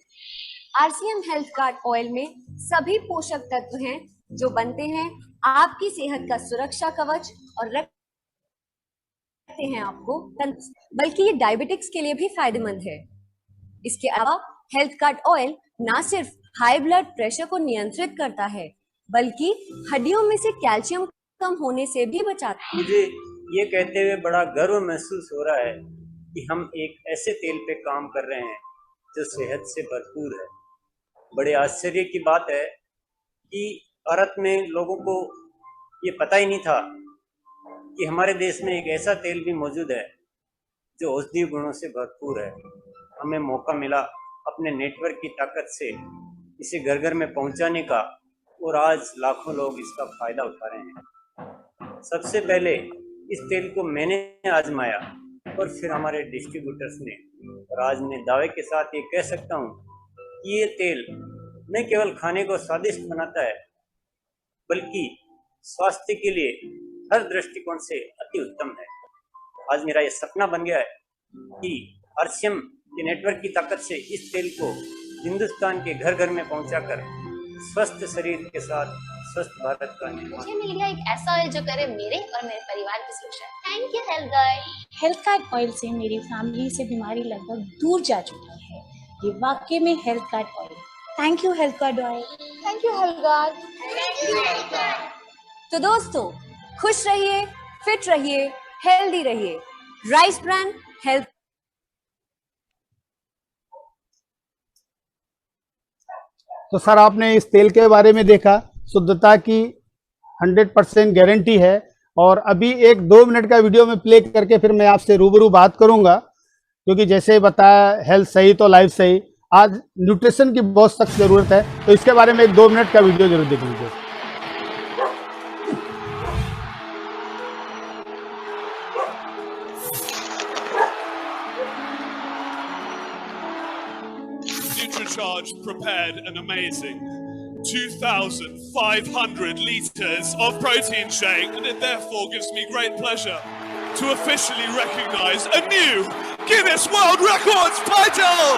आरसीएम हेल्थ गार्ड ऑयल में सभी पोषक तत्व हैं जो बनते हैं आपकी सेहत का सुरक्षा कवच और रखते हैं आपको तंदुरुस्त, बल्कि ये डायबिटिक्स के लिए भी फायदेमंद है। इसके अलावा हेल्थ गार्ड ऑयल ना सिर्फ हाई ब्लड प्रेशर को नियंत्रित करता है, बल्कि हड्डियों में से कैल्शियम कम होने से भी बचाता है। मुझे ये कहते हुए बड़ा गर्व महसूस हो रहा है कि हम एक ऐसे तेल पे काम कर रहे हैं जो सेहत से भरपूर है। बड़े आश्चर्य की बात है कि भारत में लोगों को ये पता ही नहीं था कि हमारे देश में एक ऐसा तेल भी मौजूद है जो औषधीय गुणों से भरपूर है। हमें मौका मिला अपने नेटवर्क की ताकत से इसे घर घर में पहुंचाने का, और आज लाखों लोग इसका फायदा उठा रहे हैं। सबसे पहले इस तेल को मैंने आजमाया और फिर हमारे डिस्ट्रीब्यूटर्स ने, और आज मैं दावे के साथ ये कह सकता हूँ कि ये तेल न केवल खाने को स्वादिष्ट बनाता है, बल्कि स्वास्थ्य के लिए हर दृष्टिकोण से अति उत्तम है। आज मेरा ये सपना बन गया है कि आरसीएम के नेटवर्क की ताकत से इस तेल को हिंदुस्तान के घर घर में पहुंचाकर स्वस्थ शरीर के साथ स्वस्थ भारत का निर्माण। मुझे मिल गया एक ऐसा ऑयल जो करे मेरे और मेरे परिवार की सुरक्षा। Thank you health guard. Health guard oil से मेरी फैमिली से बीमारी लगभग दूर जा चुकी है। ये वाकई में health guard oil. Thank you health guard oil. Thank you health guard. Thank you health guard. तो दोस्तों, खुश रहिए, फिट रहिए, हेल्दी रहिए। Rice brand health. तो सर, आपने इस तेल के बारे में देखा, शुद्धता की 100% गारंटी है। और अभी 1-2 मिनट का वीडियो में प्ले करके फिर मैं आपसे रूबरू बात करूंगा। क्योंकि जैसे बताया हेल्थ सही तो लाइफ सही। आज न्यूट्रिशन की बहुत सख्त जरूरत है, तो इसके बारे में एक 2 मिनट का वीडियो जरूर देख लीजिए। NutriCharge prepared an amazing 2,500 litres of protein shake, and it therefore gives me great pleasure to officially recognise a new Guinness World Records title!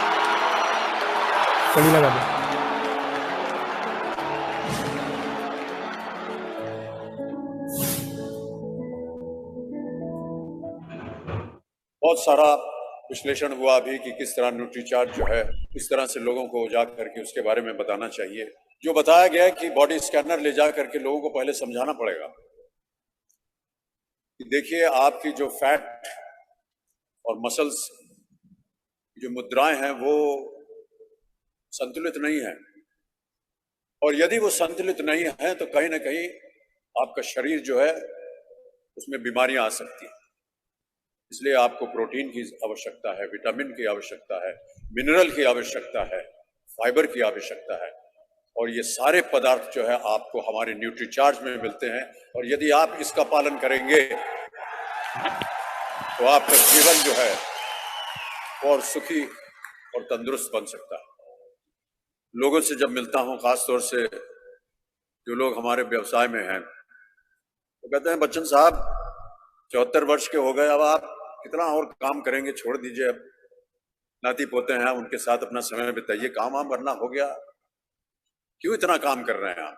बहुत सारा विश्लेषण हुआ अभी कि किस तरह न्यूट्रीचार्ज जो है इस तरह से लोगों को जा करके उसके बारे में बताना चाहिए। जो बताया गया है कि बॉडी स्कैनर ले जा करके लोगों को पहले समझाना पड़ेगा कि देखिए आपकी जो फैट और मसल्स जो मुद्राएं हैं वो संतुलित नहीं है, और यदि वो संतुलित नहीं है तो कहीं ना कहीं आपका शरीर जो है उसमें बीमारियां आ सकती हैं। इसलिए आपको प्रोटीन की आवश्यकता है, विटामिन की आवश्यकता है, मिनरल की आवश्यकता है, फाइबर की आवश्यकता है, और ये सारे पदार्थ जो है आपको हमारे न्यूट्रीचार्ज में मिलते हैं। और यदि आप इसका पालन करेंगे तो आपका जीवन जो है और सुखी और तंदुरुस्त बन सकता है। लोगों से जब मिलता हूं, खासतौर से जो लोग हमारे व्यवसाय में हैं, तो कहते हैं बच्चन साहब 74 वर्ष के हो गए, अब आप कितना और काम करेंगे, छोड़ दीजिए, अब नाती पोते हैं उनके साथ अपना समय बिताइए, काम वाम करना हो गया, क्यों इतना काम कर रहे हैं आप।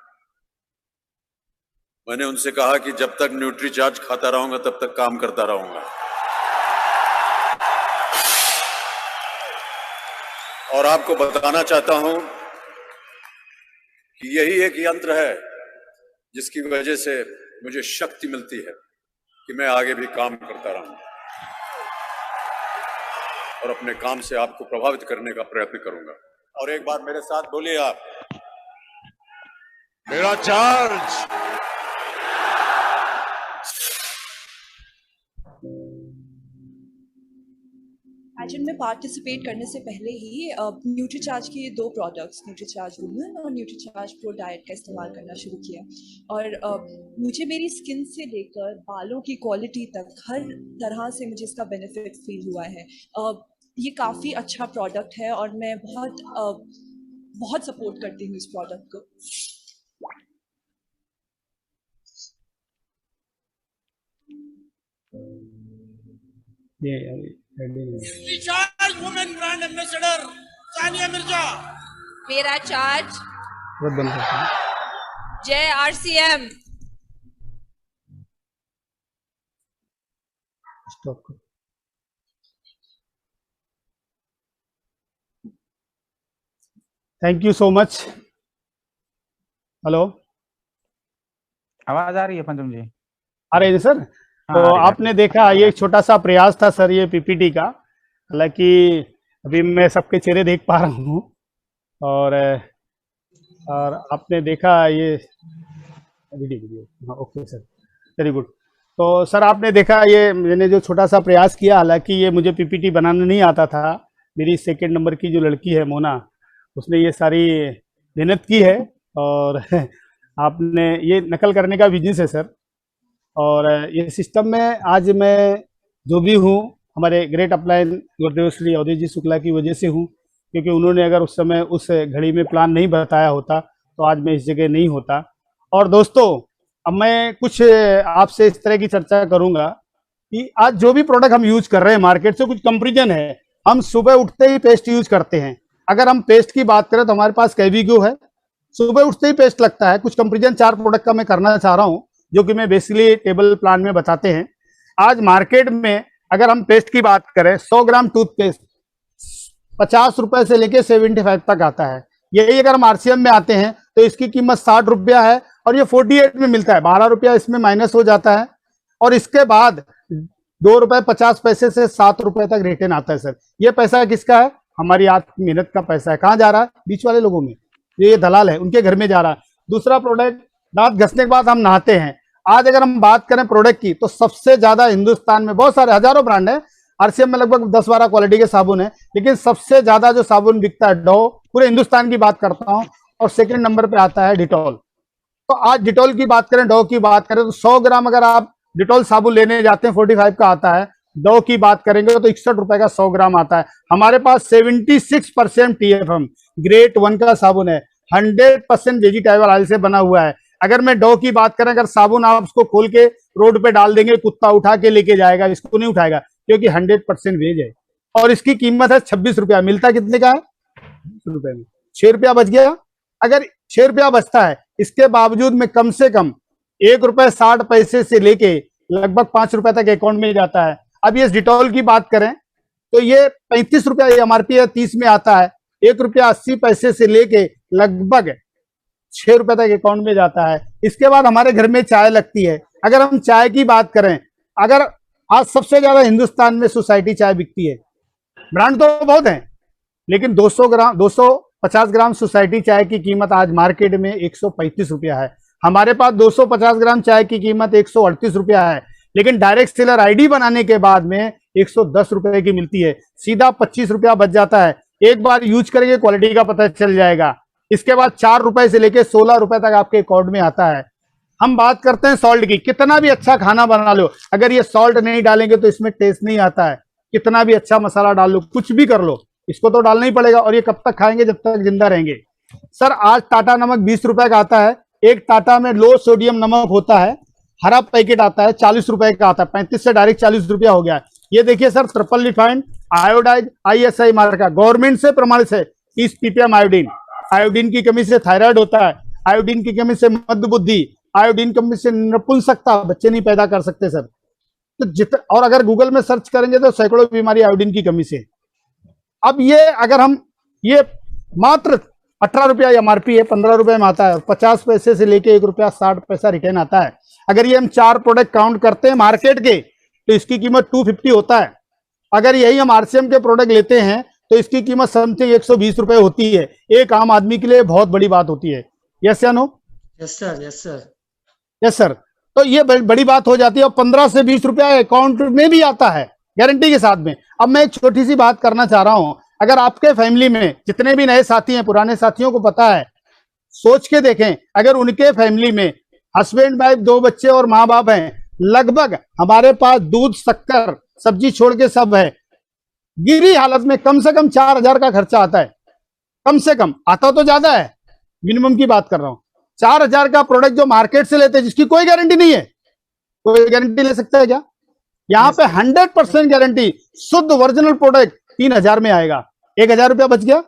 मैंने उनसे कहा कि जब तक न्यूट्रीचार्ज खाता रहूंगा तब तक काम करता रहूंगा, और आपको बताना चाहता हूं कि यही एक यंत्र है जिसकी वजह से मुझे शक्ति मिलती है कि मैं आगे भी काम करता रहूं और अपने काम से आपको प्रभावित करने का प्रयत्न करूंगा। और एक बार मेरे साथ बोलिए आप, मेरा चार्ज। पैजेंट में पार्टिसिपेट करने से पहले ही न्यूट्रीचार्ज के 2 प्रोडक्ट्स, न्यूट्रीचार्ज वुमेन और न्यूट्रीचार्ज प्रो डाइट का इस्तेमाल करना शुरू किया, और मुझे मेरी स्किन से लेकर बालों की क्वालिटी तक हर तरह से मुझे इसका बेनिफिट फील हुआ है। ये काफ़ी अच्छा प्रोडक्ट है और मैं बहुत सपोर्ट करती हूँ इस प्रोडक्ट को। NutriCharge women brand ambassador Sania Mirza. मेरा चार्ज जय RCM। Thank you so much. Hello, आवाज आ रही है पंचम जी? आ रही है सर। तो आपने देखा ये एक छोटा सा प्रयास था सर ये पीपीटी का, हालांकि अभी मैं सबके चेहरे देख पा रहा हूँ, और आपने देखा ये video. Okay sir, very good. तो सर आपने देखा ये मैंने जो छोटा सा प्रयास किया, हालांकि ये मुझे पीपीटी बनाना नहीं आता था। मेरी 2nd नंबर की जो लड़की है मोना, उसने ये सारी मेहनत की है, और आपने ये नकल करने का बिजनेस है सर। और ये सिस्टम में आज मैं जो भी हूँ हमारे ग्रेट अपलाइन गुरुदेव श्री अवधेश जी शुक्ला की वजह से हूँ, क्योंकि उन्होंने अगर उस समय उस घड़ी में प्लान नहीं बताया होता तो आज मैं इस जगह नहीं होता। और दोस्तों, अब मैं कुछ आपसे इस तरह की चर्चा करूँगा कि आज जो भी प्रोडक्ट हम यूज कर रहे हैं मार्केट से कुछ कंपेरिजन है। हम सुबह उठते ही पेस्ट यूज करते हैं। अगर हम पेस्ट की बात करें तो हमारे पास कैविगो है, सुबह उठते ही पेस्ट लगता है। कुछ कंपेरिजन 4 प्रोडक्ट का मैं करना चाह रहा हूँ, जो कि मैं बेसिकली टेबल प्लान में बताते हैं। आज मार्केट में अगर हम पेस्ट की बात करें, 100 ग्राम टूथपेस्ट 50 रुपए से लेके 75 तक आता है। यही अगर हम RCM में आते हैं तो इसकी कीमत 60 रुपया है, और ये 48 में मिलता है। 12 रुपया इसमें माइनस हो जाता है, और इसके बाद 2 रुपए 50 पैसे से 7 रुपए तक रिटर्न आता है सर। ये पैसा किसका है? हमारी आत्म मेहनत का पैसा है। कहाँ जा रहा है? बीच वाले लोगों में, ये दलाल है, उनके घर में जा रहा है। दूसरा प्रोडक्ट, दांत घसने के बाद हम नहाते हैं। आज अगर हम बात करें प्रोडक्ट की, तो सबसे ज्यादा हिंदुस्तान में बहुत सारे हजारों ब्रांड है, आरसीएम में लगभग 10-12 क्वालिटी के साबुन है, लेकिन सबसे ज्यादा जो साबुन बिकता है डव, पूरे हिंदुस्तान की बात करता हूं, और सेकंड नंबर पे आता है डिटॉल। तो आज डिटॉल की बात करें, डव की बात करें तो 100 ग्राम अगर आप डिटॉल साबुन लेने जाते हैं 45 का आता है, डव की बात करेंगे तो 61 रुपए का 100 ग्राम आता है। हमारे पास 76% TFM ग्रेड 1 का साबुन है, 100% वेजिटेबल ऑयल से बना हुआ है। अगर मैं डव की बात करें, अगर साबुन आप उसको खोल के रोड पे डाल देंगे, कुत्ता उठा के लेके जाएगा, इसको नहीं उठाएगा, क्योंकि 100% वेज है। और इसकी कीमत है 26 रुपया। मिलता कितने का है? 20 रुपए में। 6 रुपया बच गया। अगर 6 रुपया बचता है, इसके बावजूद में कम से कम 1 रुपए 60 पैसे से लेके लगभग 5 रुपए तक अकाउंट में जाता है। अब ये डिटॉल की बात करें तो ये 35 रुपया MRP है, 30 में आता है, 1 रुपया 80 पैसे से लेके लगभग 6 रुपए तक अकाउंट में जाता है। इसके बाद हमारे घर में चाय लगती है। अगर हम चाय की बात करें, अगर आज सबसे ज्यादा हिंदुस्तान में सोसाइटी चाय बिकती है, ब्रांड तो बहुत है, लेकिन 250 ग्राम सोसाइटी चाय की कीमत आज मार्केट में 135 रुपया है। हमारे पास 250 ग्राम चाय की कीमत 138 रुपया है, लेकिन डायरेक्ट सेलर आईडी बनाने के बाद में 110 रुपए की मिलती है। सीधा 25 रुपया बच जाता है। एक बार यूज करेंगे, क्वालिटी का पता चल जाएगा। इसके बाद 4 रुपए से लेके 16 रुपए तक आपके अकाउंट में आता है। हम बात करते हैं सॉल्ट की। कितना भी अच्छा खाना बना लो, अगर ये सॉल्ट नहीं डालेंगे तो इसमें टेस्ट नहीं आता है। कितना भी अच्छा मसाला डाल लो, कुछ भी कर लो, इसको तो डालना ही पड़ेगा। और ये कब तक खाएंगे? जब तक जिंदा रहेंगे। सर आज टाटा नमक 20 रुपए का आता है। एक टाटा में लो सोडियम नमक होता है, हरा पैकेट आता है, 40 रुपए का आता है। 35 से डायरेक्ट 40 रुपया हो गया है। ये देखिए sir, triple refined iodise ISI mark का, गवर्नमेंट से प्रमाणित है। 30 ppm आयोडीन। आयोडीन की कमी से थायराइड होता है, आयोडीन की कमी से मद बुद्धि, आयोडीन की कमी से नपुंसकता, बच्चे नहीं पैदा कर सकते सर। तो और अगर गूगल में सर्च करेंगे तो सैकड़ों बीमारी आयोडीन की कमी से। अब ये अगर हम ये मात्र 18 रुपया MRP है, 15 रुपए में आता है, 50 पैसे से लेके 1 रुपया 60 पैसा रिटर्न आता है। अगर ये हम 4 प्रोडक्ट काउंट करते हैं मार्केट के तो इसकी कीमत 250 होता है। अगर यही हम RCM के प्रोडक्ट लेते हैं तो इसकी कीमत समथिंग 120 रुपए होती है। एक आम आदमी के लिए बहुत बड़ी बात होती है। यस या no? Yes sir, yes sir, yes sir. तो ये बड़ी बात हो जाती है। और 15 से 20 रुपया अकाउंट में भी आता है गारंटी के साथ में। अब मैं एक छोटी सी बात करना चाह रहा हूं। अगर आपके फैमिली में जितने भी नए साथी हैं, पुराने साथियों को पता है, सोच के देखें, अगर उनके फैमिली में हस्बैंड वाइफ 2 बच्चे और माँ बाप हैं, लगभग हमारे पास दूध, शक्कर, सब्जी छोड़ के सब है, गिरी हालत में कम से कम 4000 का खर्चा आता है। कम से कम, आता तो ज्यादा है, मिनिमम की बात कर रहा हूं। 4000 का प्रोडक्ट जो मार्केट से लेते हैं, जिसकी कोई गारंटी नहीं है, कोई गारंटी ले सकता है क्या? यहाँ पे 100% गारंटी, शुद्ध ओरिजिनल प्रोडक्ट 3000 में आएगा। 1000 रुपया बच गया,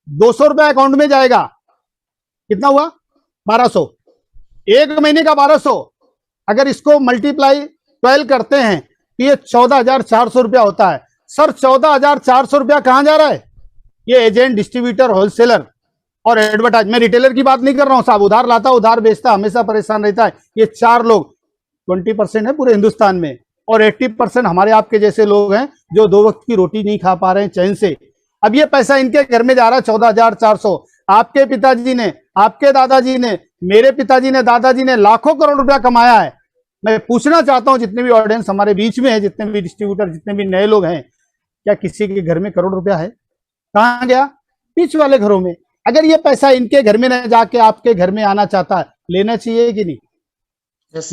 200 रुपया अकाउंट में जाएगा। कितना हुआ? 1200। एक महीने का 1200। अगर इसको मल्टीप्लाई 12 करते हैं तो ये 14,400 रुपया होता है। सर 14,400 रुपया कहां जा रहा है? ये एजेंट, डिस्ट्रीब्यूटर, होलसेलर और एडवर्टाइज। मैं रिटेलर की बात नहीं कर रहा हूं साहब, उधार लाता, उधार बेचता, हमेशा परेशान रहता है। ये 4 लोग 20% है पूरे हिंदुस्तान में, और 80% हमारे आपके जैसे लोग हैं जो 2 वक्त की रोटी नहीं खा पा रहे हैं चैन से। अब ये पैसा इनके घर में जा रहा है 14,400। आपके पिताजी ने, आपके दादाजी ने, मेरे पिताजी ने, दादाजी ने लाखों करोड़ रुपया कमाया है। मैं पूछना चाहता हूं जितने भी ऑडियंस हमारे बीच में है, जितने भी डिस्ट्रीब्यूटर, जितने भी नए लोग हैं, क्या किसी के घर में करोड़ रुपया है? कहां गया? बीच वाले घरों में। अगर ये पैसा इनके घर में न जाके आपके घर में आना चाहता है, लेना चाहिए कि नहीं?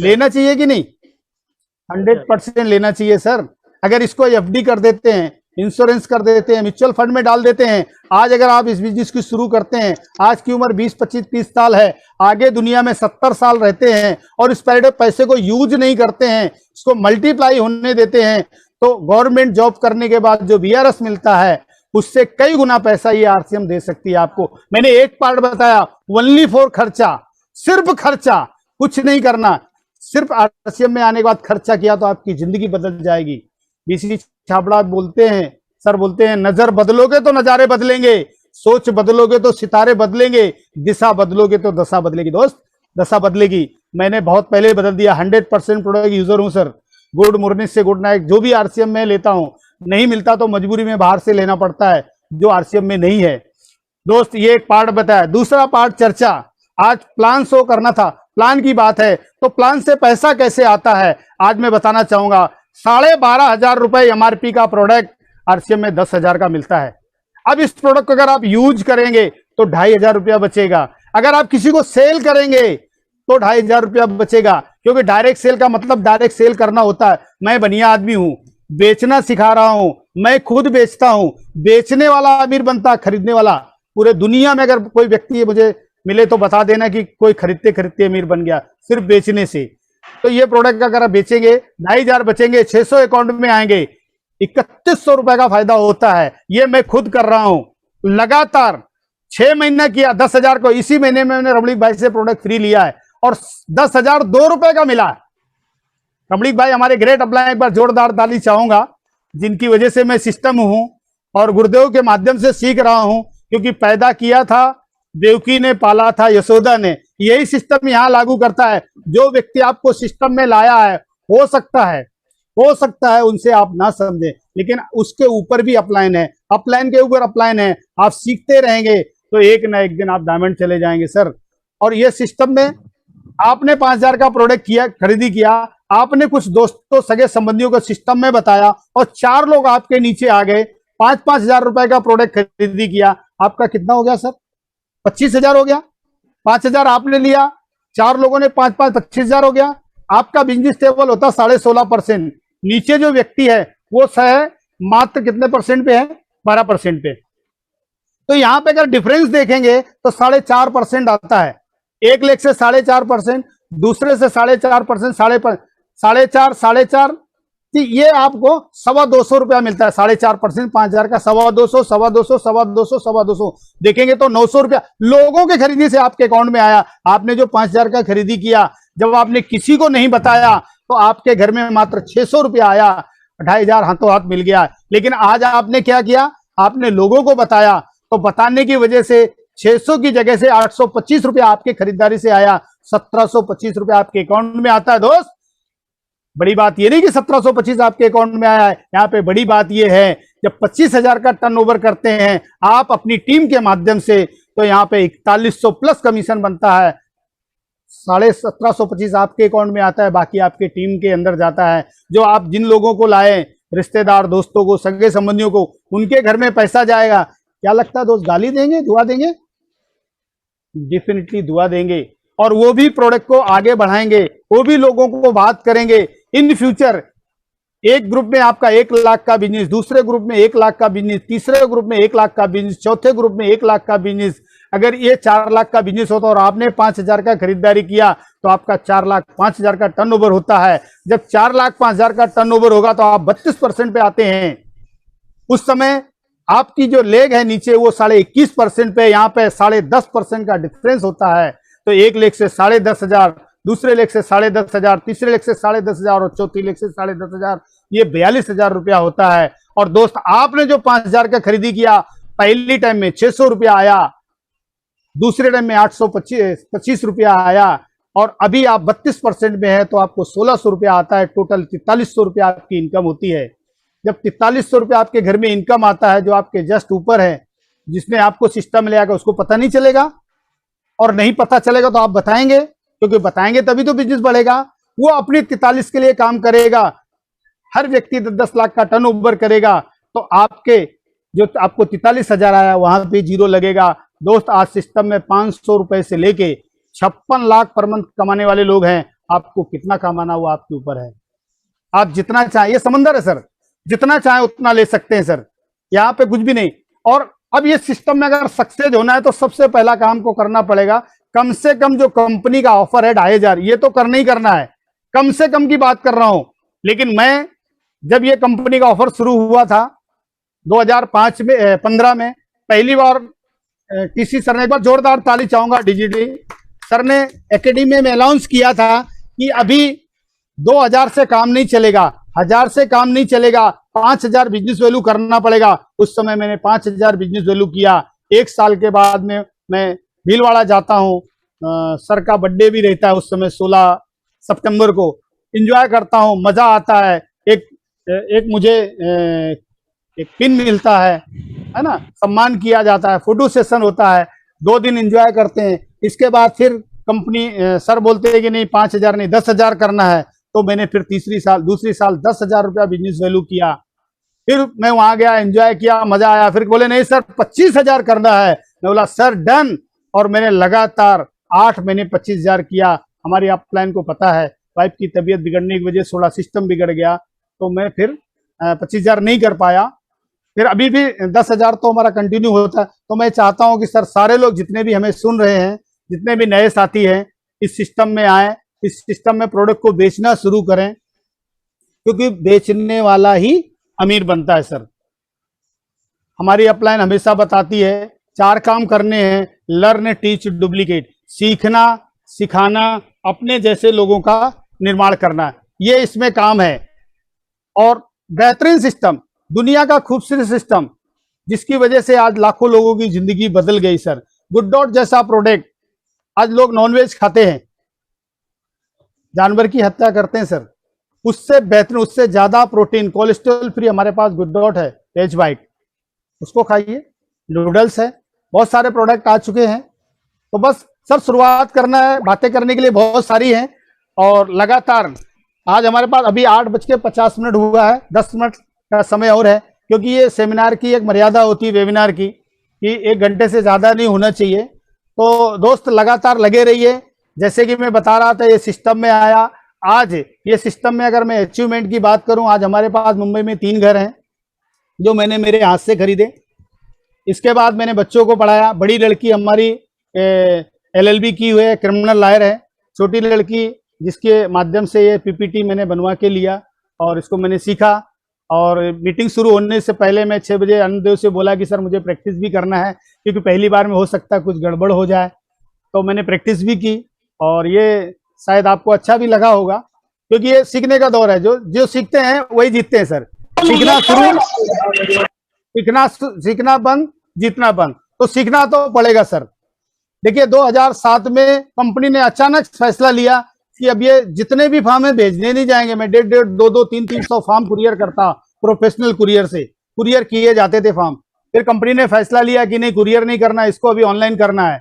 लेना चाहिए कि नहीं? 100% लेना चाहिए सर। अगर इसको FD कर देते हैं, इंश्योरेंस कर देते हैं, म्यूचुअल फंड में डाल देते हैं, आज अगर आप इस बिजनेस को शुरू करते हैं, आज की उम्र 20, 25, 30 साल है, आगे दुनिया में 70 साल रहते हैं और इस पैसे को यूज नहीं करते हैं, इसको मल्टीप्लाई होने देते हैं, तो गवर्नमेंट जॉब करने के बाद जो VRS मिलता है उससे कई गुना पैसा ये RCM दे सकती है आपको। मैंने एक पार्ट बताया, ओनली फॉर खर्चा, सिर्फ खर्चा, कुछ नहीं करना। सिर्फ RCM में आने के बाद खर्चा किया तो आपकी जिंदगी बदल जाएगी। BC छाबड़ा बोलते हैं, सर बोलते हैं, नजर बदलोगे तो नजारे बदलेंगे, सोच बदलोगे तो सितारे बदलेंगे, दिशा बदलोगे तो दशा बदलेगी। दोस्त, दशा बदलेगी। मैंने बहुत पहले बदल दिया। 100% प्रोडक्ट यूजर हूं सर। गुड मॉर्निंग से गुड नाइट जो भी RCM में लेता हूं, नहीं मिलता तो मजबूरी में बाहर से लेना पड़ता है जो RCM में नहीं है। दोस्त, ये एक पार्ट बताया। दूसरा पार्ट चर्चा, आज प्लान शो करना था, प्लान की बात है, तो प्लान से पैसा कैसे आता है आज मैं बताना चाहूंगा। 12,500 रुपए MRP का प्रोडक्ट RCM में 10,000 का मिलता है। अब इस प्रोडक्ट को अगर आप यूज करेंगे तो 2,500 रुपया बचेगा। अगर आप किसी को सेल करेंगे तो 2,500 रुपया बचेगा, क्योंकि डायरेक्ट सेल का मतलब डायरेक्ट सेल करना होता है। मैं बढ़िया आदमी हूं, बेचना सिखा रहा हूं, मैं खुद बेचता हूं। बेचने वाला अमीर बनता, खरीदने वाला। पूरे दुनिया में अगर कोई व्यक्ति मुझे मिले तो बता देना कि कोई खरीदते खरीदते अमीर बन गया सिर्फ बेचने से। तो ये प्रोडक्ट अगर आप बेचेंगे 2,500 बचेंगे, 600 अकाउंट में आएंगे, 3100 रुपए का फायदा होता है। ये मैं खुद कर रहा हूं, लगातार 6 महीना किया 10,000 को। इसी महीने में मैंने रमणीक भाई से प्रोडक्ट फ्री लिया है और 10,002 रुपए का मिला। रमणीक भाई हमारे ग्रेट अपलाइन एक बार जोरदार ताली चाहूंगा, जिनकी वजह से मैं सिस्टम हूं और गुरुदेव के माध्यम से सीख रहा हूं, क्योंकि पैदा किया था देवकी ने, पाला था यशोदा ने। यही सिस्टम यहां लागू करता है। जो व्यक्ति आपको सिस्टम में लाया है, हो सकता है उनसे आप ना समझे, लेकिन उसके ऊपर भी अपलाइन है, अपलाइन के ऊपर अपलाइन है। आप सीखते रहेंगे तो एक ना एक दिन आप डायमंड चले जाएंगे सर। और ये सिस्टम में आपने 5,000 का प्रोडक्ट किया, खरीदी किया, आपने कुछ दोस्तों सगे संबंधियों को सिस्टम में बताया और 4 लोग आपके नीचे आ गए, 5-5 हजार रुपए का प्रोडक्ट खरीदी किया, आपका कितना हो गया सर? 25,000 हो गया। 5,000 आपने लिया, 4 लोगों ने 5-5, 25,000 हो गया। आपका बिजनेस टेबल होता 16.5%। नीचे जो व्यक्ति है वो मात्र कितने परसेंट पे है? 12% पे। तो यहां पे अगर डिफरेंस देखेंगे तो 4.5% आता है। एक लेख से 4.5%, दूसरे से 4.5%, 4.5, ये आपको 225 रुपया मिलता है। 4.5% 5,000 का 225, 225 देखेंगे तो 900 रुपया लोगों के खरीदी से आपके अकाउंट में आया। आपने जो 5,000 का खरीदी किया, जब आपने किसी को नहीं बताया तो आपके घर में मात्र 600 रुपया आया, 2,500 हाथों हाथ मिल गया। लेकिन आज आपने क्या किया? आपने लोगों को बताया, तो बताने की वजह से 600 की जगह से 825 रुपया आपके खरीदारी से आया, 1725 रुपया आपके अकाउंट में आता है। दोस्त, बड़ी बात ये नहीं कि 1725 आपके अकाउंट में आया है, यहाँ पे बड़ी बात ये है जब 25,000 का टर्नओवर करते हैं आप अपनी टीम के माध्यम से, तो यहाँ पे 4100 प्लस कमीशन बनता है। 1725 आपके अकाउंट में आता है, बाकी आपके टीम के अंदर जाता है। जो आप जिन लोगों को लाए, रिश्तेदार, दोस्तों को, सगे संबंधियों को, उनके घर में पैसा जाएगा। क्या लगता है दोस्त, गाली देंगे, दुआ देंगे? डेफिनेटली दुआ देंगे। और वो भी प्रोडक्ट को आगे बढ़ाएंगे, वो भी लोगों को बात करेंगे। इन फ्यूचर एक ग्रुप में आपका 1 लाख का बिजनेस, दूसरे ग्रुप में 1 लाख का बिजनेस, तीसरे ग्रुप में 1 लाख का बिजनेस, चौथे ग्रुप में 1 लाख का बिजनेस। अगर ये 4 लाख का बिजनेस होता और आपने 5,000 का खरीदारी किया तो आपका 4,05,000 का टर्नओवर होता है। जब 4,05,000 का टर्नओवर होगा तो आप 32% पे आते हैं। उस समय आपकी जो लेग है नीचे वो 21.5% पे, यहाँ पे 10.5% का डिफरेंस होता है। तो एक लेग से 10,500, दूसरे लेग से 10,500, तीसरे लेग से 10,500 और चौथी लेग से 10,500, ये 42,000 रुपया होता है। और दोस्त, आपने जो 5,000 का खरीदी किया, पहली टाइम में 600 रुपया आया, दूसरे टाइम में 825 रुपया आया, और अभी आप 32% में है तो आपको 1,600 रुपया आता है। टोटल 4300 रुपया आपकी इनकम होती है। जब 4300 रुपया आपके घर में इनकम आता है, जो आपके जस्ट ऊपर है, जिसने आपको सिस्टम में ले आकर, उसको पता नहीं चलेगा। और नहीं पता चलेगा तो आप बताएंगे, क्योंकि बताएंगे तभी तो बिजनेस बढ़ेगा। वो अपनी 43 के लिए काम करेगा। हर व्यक्ति 10 लाख का टर्नओवर करेगा तो आपके जो आपको 43,000 आया वहां पे 0 लगेगा। दोस्त, आज सिस्टम में 500 रुपए से लेके 56 लाख पर मंथ कमाने वाले लोग हैं। आपको कितना कमाना वो आपके ऊपर है। आप जितना चाहें, ये समंदर है सर, जितना चाहे उतना ले सकते हैं सर, यहाँ पे कुछ भी नहीं। और अब ये सिस्टम में अगर सक्सेस होना है तो सबसे पहला काम को करना पड़ेगा, कम से कम जो कंपनी का ऑफर है 2,500, ये तो करना ही करना है। कम से कम की बात कर रहा हूं। लेकिन मैं जब ये कंपनी का ऑफर शुरू हुआ था 2015 में, पहली बार किसी सर ने, एक बार जोरदार ताली चाहूंगा डिजिटली, सर ने एकेडमी में अनाउंस किया था कि अभी 2,000 से काम नहीं चलेगा, 1,000 से काम नहीं चलेगा, 5,000 बिजनेस वैल्यू करना पड़ेगा। उस समय मैंने 5,000 बिजनेस वैल्यू किया। 1 साल के बाद में मैं भीलवाड़ा जाता हूँ, सर का बर्थडे भी रहता है उस समय 16 सितंबर को, एंजॉय करता हूँ, मजा आता है। एक मुझे एक पिन मिलता है ना, सम्मान किया जाता है, फोटो सेशन होता है, 2 दिन एंजॉय करते हैं। इसके बाद फिर कंपनी सर बोलते हैं कि नहीं 5,000 नहीं 10,000 करना है, तो मैंने फिर दूसरी साल 10,000 रुपया बिजनेस वैल्यू किया। फिर मैं वहां गया, एंजॉय किया, मजा आया। फिर बोले नहीं सर 25,000 करना है। मैं बोला सर डन। और मैंने लगातार 8 महीने 25,000 किया। हमारी आप प्लान को पता है, वाइफ की तबीयत बिगड़ने की वजह से थोड़ा सिस्टम बिगड़ गया, तो मैं फिर 25,000 नहीं कर पाया। फिर अभी भी 10,000 तो हमारा कंटिन्यू होता है। तो मैं चाहता हूं कि सर सारे लोग जितने भी हमें सुन रहे हैं, जितने भी नए साथी हैं, इस सिस्टम में आए, इस सिस्टम में प्रोडक्ट को बेचना शुरू करें, क्योंकि बेचने वाला ही अमीर बनता है। सर हमारी अपलाइन हमेशा बताती है 4 काम करने हैं, लर्न, टीच, डुप्लीकेट। सीखना, सिखाना, अपने जैसे लोगों का निर्माण करना, ये इसमें काम है। और बेहतरीन सिस्टम, दुनिया का खूबसूरत सिस्टम, जिसकी वजह से आज लाखों लोगों की जिंदगी बदल गई। सर गुड डॉट जैसा प्रोडक्ट, आज लोग नॉनवेज खाते हैं, जानवर की हत्या करते हैं सर, उससे बेहतर, उससे ज्यादा प्रोटीन, कोलेस्ट्रॉल फ्री हमारे पास गुड डॉट है, वेज वाइट, उसको खाइए। नूडल्स है, बहुत सारे प्रोडक्ट आ चुके हैं। तो बस सर शुरुआत करना है, बातें करने के लिए बहुत सारी हैं। और लगातार आज हमारे पास अभी 8:50 हुआ है, 10 मिनट का समय और है, क्योंकि ये सेमिनार की एक मर्यादा होती है, वेबिनार की, कि 1 घंटे से ज़्यादा नहीं होना चाहिए। तो दोस्त लगातार लगे रहिए। जैसे कि मैं बता रहा था, ये सिस्टम में आया। आज ये सिस्टम में अगर मैं अचीवमेंट की बात करूं, आज हमारे पास मुंबई में 3 घर हैं जो मैंने मेरे हाथ से खरीदे। इसके बाद मैंने बच्चों को पढ़ाया। बड़ी लड़की हमारी LLB की हुई है, क्रिमिनल लॉयर है। छोटी लड़की जिसके माध्यम से ये PPT मैंने बनवा के लिया और इसको मैंने सीखा। और मीटिंग शुरू होने से पहले मैं 6 बजे अनुदेव से बोला कि सर मुझे प्रैक्टिस भी करना है, क्योंकि पहली बार में हो सकता है कुछ गड़बड़ हो जाए। तो मैंने प्रैक्टिस भी की और ये शायद आपको अच्छा भी लगा होगा, क्योंकि ये सीखने का दौर है। जो सीखते हैं वही जीतते हैं सर। सीखना शुरू, सीखना बंद, जीतना बंद। तो सीखना तो पड़ेगा सर। देखिए 2007 में कंपनी ने अचानक फैसला लिया कि अब ये जितने भी फार्म है भेजने नहीं जाएंगे। मैं 1.5, 200, 300 फार्म कुरियर करता, प्रोफेशनल कुरियर से कुरियर किए जाते थे फार्म। फिर कंपनी ने फैसला लिया कि नहीं, कुरियर नहीं करना, इसको अभी ऑनलाइन करना है।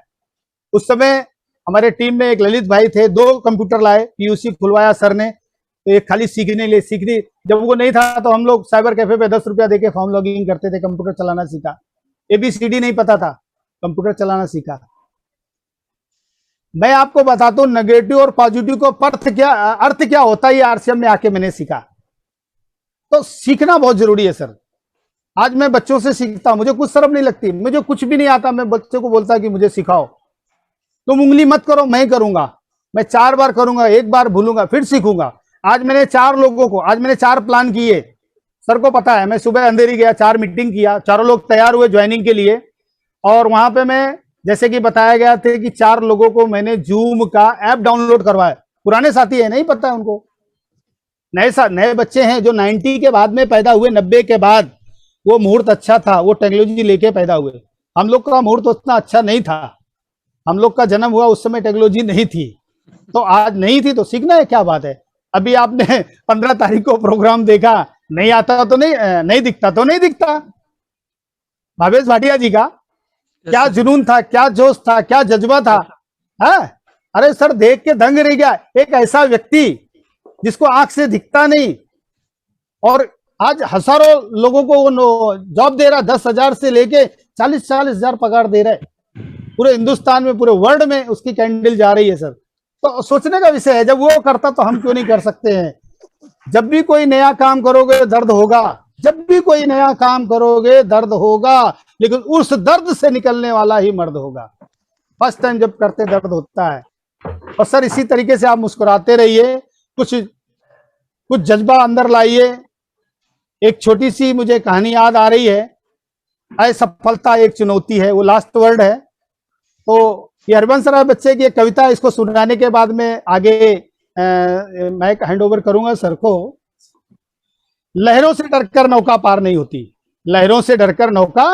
उस समय हमारे टीम में एक ललित भाई थे, 2 कंप्यूटर लाए, PUC खुलवाया सर ने। तो ये खाली सीखने लिए, सीखने जब वो नहीं था तो हम लोग साइबर कैफे पे 10 रुपया देके फॉर्म लॉगिंग करते थे। कंप्यूटर चलाना सीखा, ABCD नहीं पता था, कंप्यूटर चलाना सीखा। मैं आपको बताता हूं नेगेटिव और पॉजिटिव को अर्थ क्या होता है, ये RCM में आके मैंने सीखा। तो सीखना बहुत जरूरी है सर। आज मैं बच्चों से सीखता हूं, मुझे कुछ शर्म नहीं लगती। मुझे कुछ भी नहीं आता, मैं बच्चे को बोलता कि मुझे सिखाओ। तुम उंगली मत करो, मैं करूंगा। मैं 4 बार करूंगा, 1 बार भूलूंगा, फिर सीखूंगा। आज मैंने 4 लोगों को, आज मैंने 4 प्लान किए। सर को पता है, मैं सुबह अंधेरी गया, 4 मीटिंग किया, चारों लोग तैयार हुए ज्वाइनिंग के लिए। और वहां पे मैं, जैसे कि बताया गया था कि 4 लोगों को मैंने जूम का ऐप डाउनलोड करवाया। पुराने साथी है, नहीं पता है उनको। नए बच्चे हैं जो 90 के बाद में पैदा हुए, 90 के बाद। वो मुहूर्त अच्छा था, वो टेक्नोलॉजी लेके पैदा हुए। हम लोग का मुहूर्त उतना अच्छा नहीं था, हम लोग का जन्म हुआ उस समय टेक्नोलॉजी नहीं थी। तो आज नहीं थी तो सीखना है, क्या बात है। अभी आपने 15 तारीख को प्रोग्राम देखा, नहीं आता तो नहीं दिखता तो नहीं दिखता। भावेश भाटिया जी का क्या जुनून था, क्या जोश था, क्या जज्बा था। है? अरे सर देख के दंग रह गया। एक ऐसा व्यक्ति जिसको आंख से दिखता नहीं, और आज हजारों लोगों को वो जॉब दे रहा, 10,000 से लेके 40,000 पगार दे रहा है। पूरे हिंदुस्तान में, पूरे वर्ल्ड में उसकी कैंडल जा रही है सर। तो सोचने का विषय है, जब वो करता तो हम क्यों नहीं कर सकते हैं। जब भी कोई नया काम करोगे दर्द होगा, जब भी कोई नया काम करोगे दर्द होगा, लेकिन उस दर्द से निकलने वाला ही मर्द होगा। फर्स्ट टाइम जब करते दर्द होता है। और सर इसी तरीके से आप मुस्कुराते रहिए, कुछ जज्बा अंदर लाइए। एक छोटी सी मुझे कहानी याद आ रही है, असफलता एक चुनौती है, वो लास्ट वर्ड है। तो ये हरबंस राय बच्चे की एक कविता, इसको सुनाने के बाद में आगे मैं हैंड ओवर करूंगा सर को। लहरों से डरकर नौका पार नहीं होती, लहरों से डरकर नौका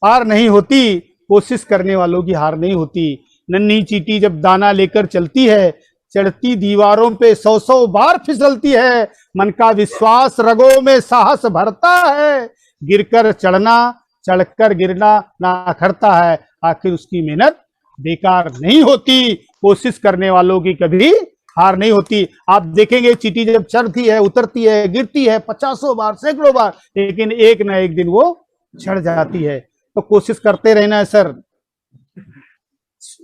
पार नहीं होती, कोशिश करने वालों की हार नहीं होती। नन्ही चींटी जब दाना लेकर चलती है, चढ़ती दीवारों पे 100 बार फिसलती है। मन का विश्वास रगों में साहस भरता है, गिरकर चढ़ना, चढ़कर गिरना ना अखरता है। आखिर उसकी मेहनत बेकार नहीं होती, कोशिश करने वालों की कभी हार नहीं होती। आप देखेंगे चींटी जब चढ़ती है, उतरती है, गिरती है 50 बार, सैकड़ों बार, लेकिन एक ना एक दिन वो चढ़ जाती है। तो कोशिश करते रहना है सर।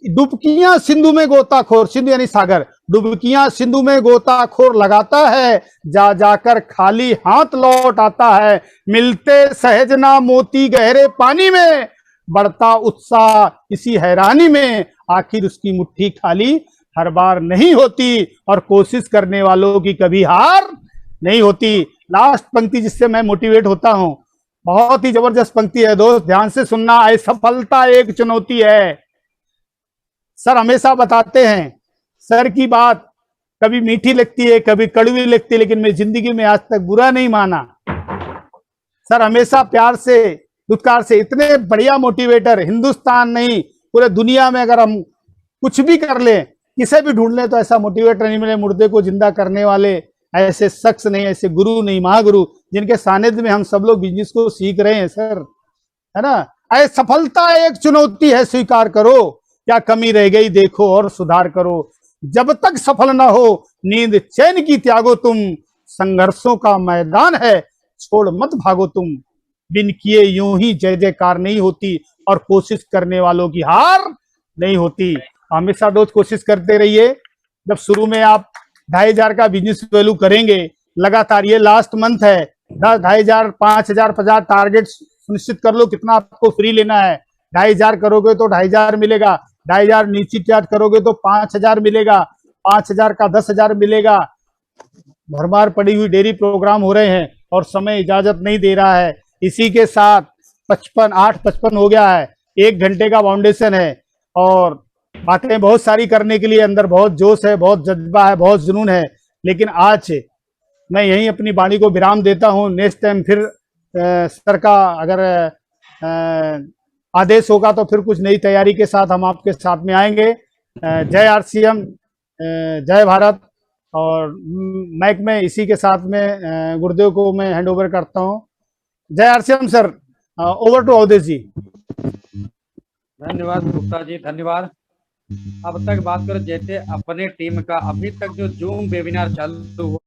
डुबकियां सिंधु में गोताखोर, सिंधु यानी सागर, डुबकियां सिंधु में गोताखोर लगाता है, जा जाकर खाली हाथ लौट आता है। मिलते सहजना मोती गहरे पानी में, बढ़ता उत्साह इसी हैरानी में, आखिर उसकी मुट्ठी खाली हर बार नहीं होती, और कोशिश करने वालों की कभी हार नहीं होती। लास्ट पंक्ति जिससे मैं मोटिवेट होता हूं, बहुत ही जबरदस्त पंक्ति है दोस्त, ध्यान से सुनना। असफलता एक चुनौती है। सर हमेशा बताते हैं, सर की बात कभी मीठी लगती है, कभी कड़वी लगती है, लेकिन मेरी जिंदगी में आज तक बुरा नहीं माना। सर हमेशा प्यार से, दुत्कार से, इतने बढ़िया मोटिवेटर हिंदुस्तान नहीं पूरे दुनिया में अगर हम कुछ भी कर लें, किसे भी ढूंढ लें, तो ऐसा मोटिवेटर नहीं मिले। मुर्दे को जिंदा करने वाले ऐसे शख्स नहीं, ऐसे गुरु नहीं, महागुरु, जिनके सानिध्य में हम सब लोग बिजनेस को सीख रहे हैं सर, है ना। असफलता एक चुनौती है, स्वीकार करो, क्या कमी रह गई देखो और सुधार करो। जब तक सफल ना हो नींद चैन की त्यागो तुम, संघर्षों का मैदान है छोड़ मत भागो तुम। बिन किए यूं ही जय जयकार नहीं होती, और कोशिश करने वालों की हार नहीं होती। हमेशा दोस्त कोशिश करते रहिए। जब शुरू में आप 2500 का बिजनेस वैल्यू करेंगे लगातार, ये लास्ट मंथ है, 10, 2500, 5000, 50 टारगेट सुनिश्चित कर लो कितना आपको फ्री लेना है। 2500 करोगे तो 2500 मिलेगा, 2500 नीचे चार्ज करोगे तो 5000 मिलेगा, 5000 का 10,000 मिलेगा। भरमार पड़ी हुई डेयरी प्रोग्राम हो रहे हैं और समय इजाजत नहीं दे रहा है। इसी के साथ 8:55 हो गया है, 1 घंटे का फाउंडेशन है, और बातें बहुत सारी करने के लिए अंदर बहुत जोश है, बहुत जज्बा है, बहुत जुनून है। लेकिन आज मैं यहीं अपनी वाणी को विराम देता हूं। नेक्स्ट टाइम फिर सर का अगर आदेश होगा तो फिर कुछ नई तैयारी के साथ हम आपके साथ में आएंगे। जय आरसीएम, जय भारत। और माइक में इसी के साथ में गुरुदेव को मैं हैंड ओवर करता हूं। जय RCM sir, over to Awadhesh ji. धन्यवाद गुप्ता जी, धन्यवाद। अब तक बात करो जैसे अपने टीम का, अभी तक जो जूम वेबिनार चालू हुआ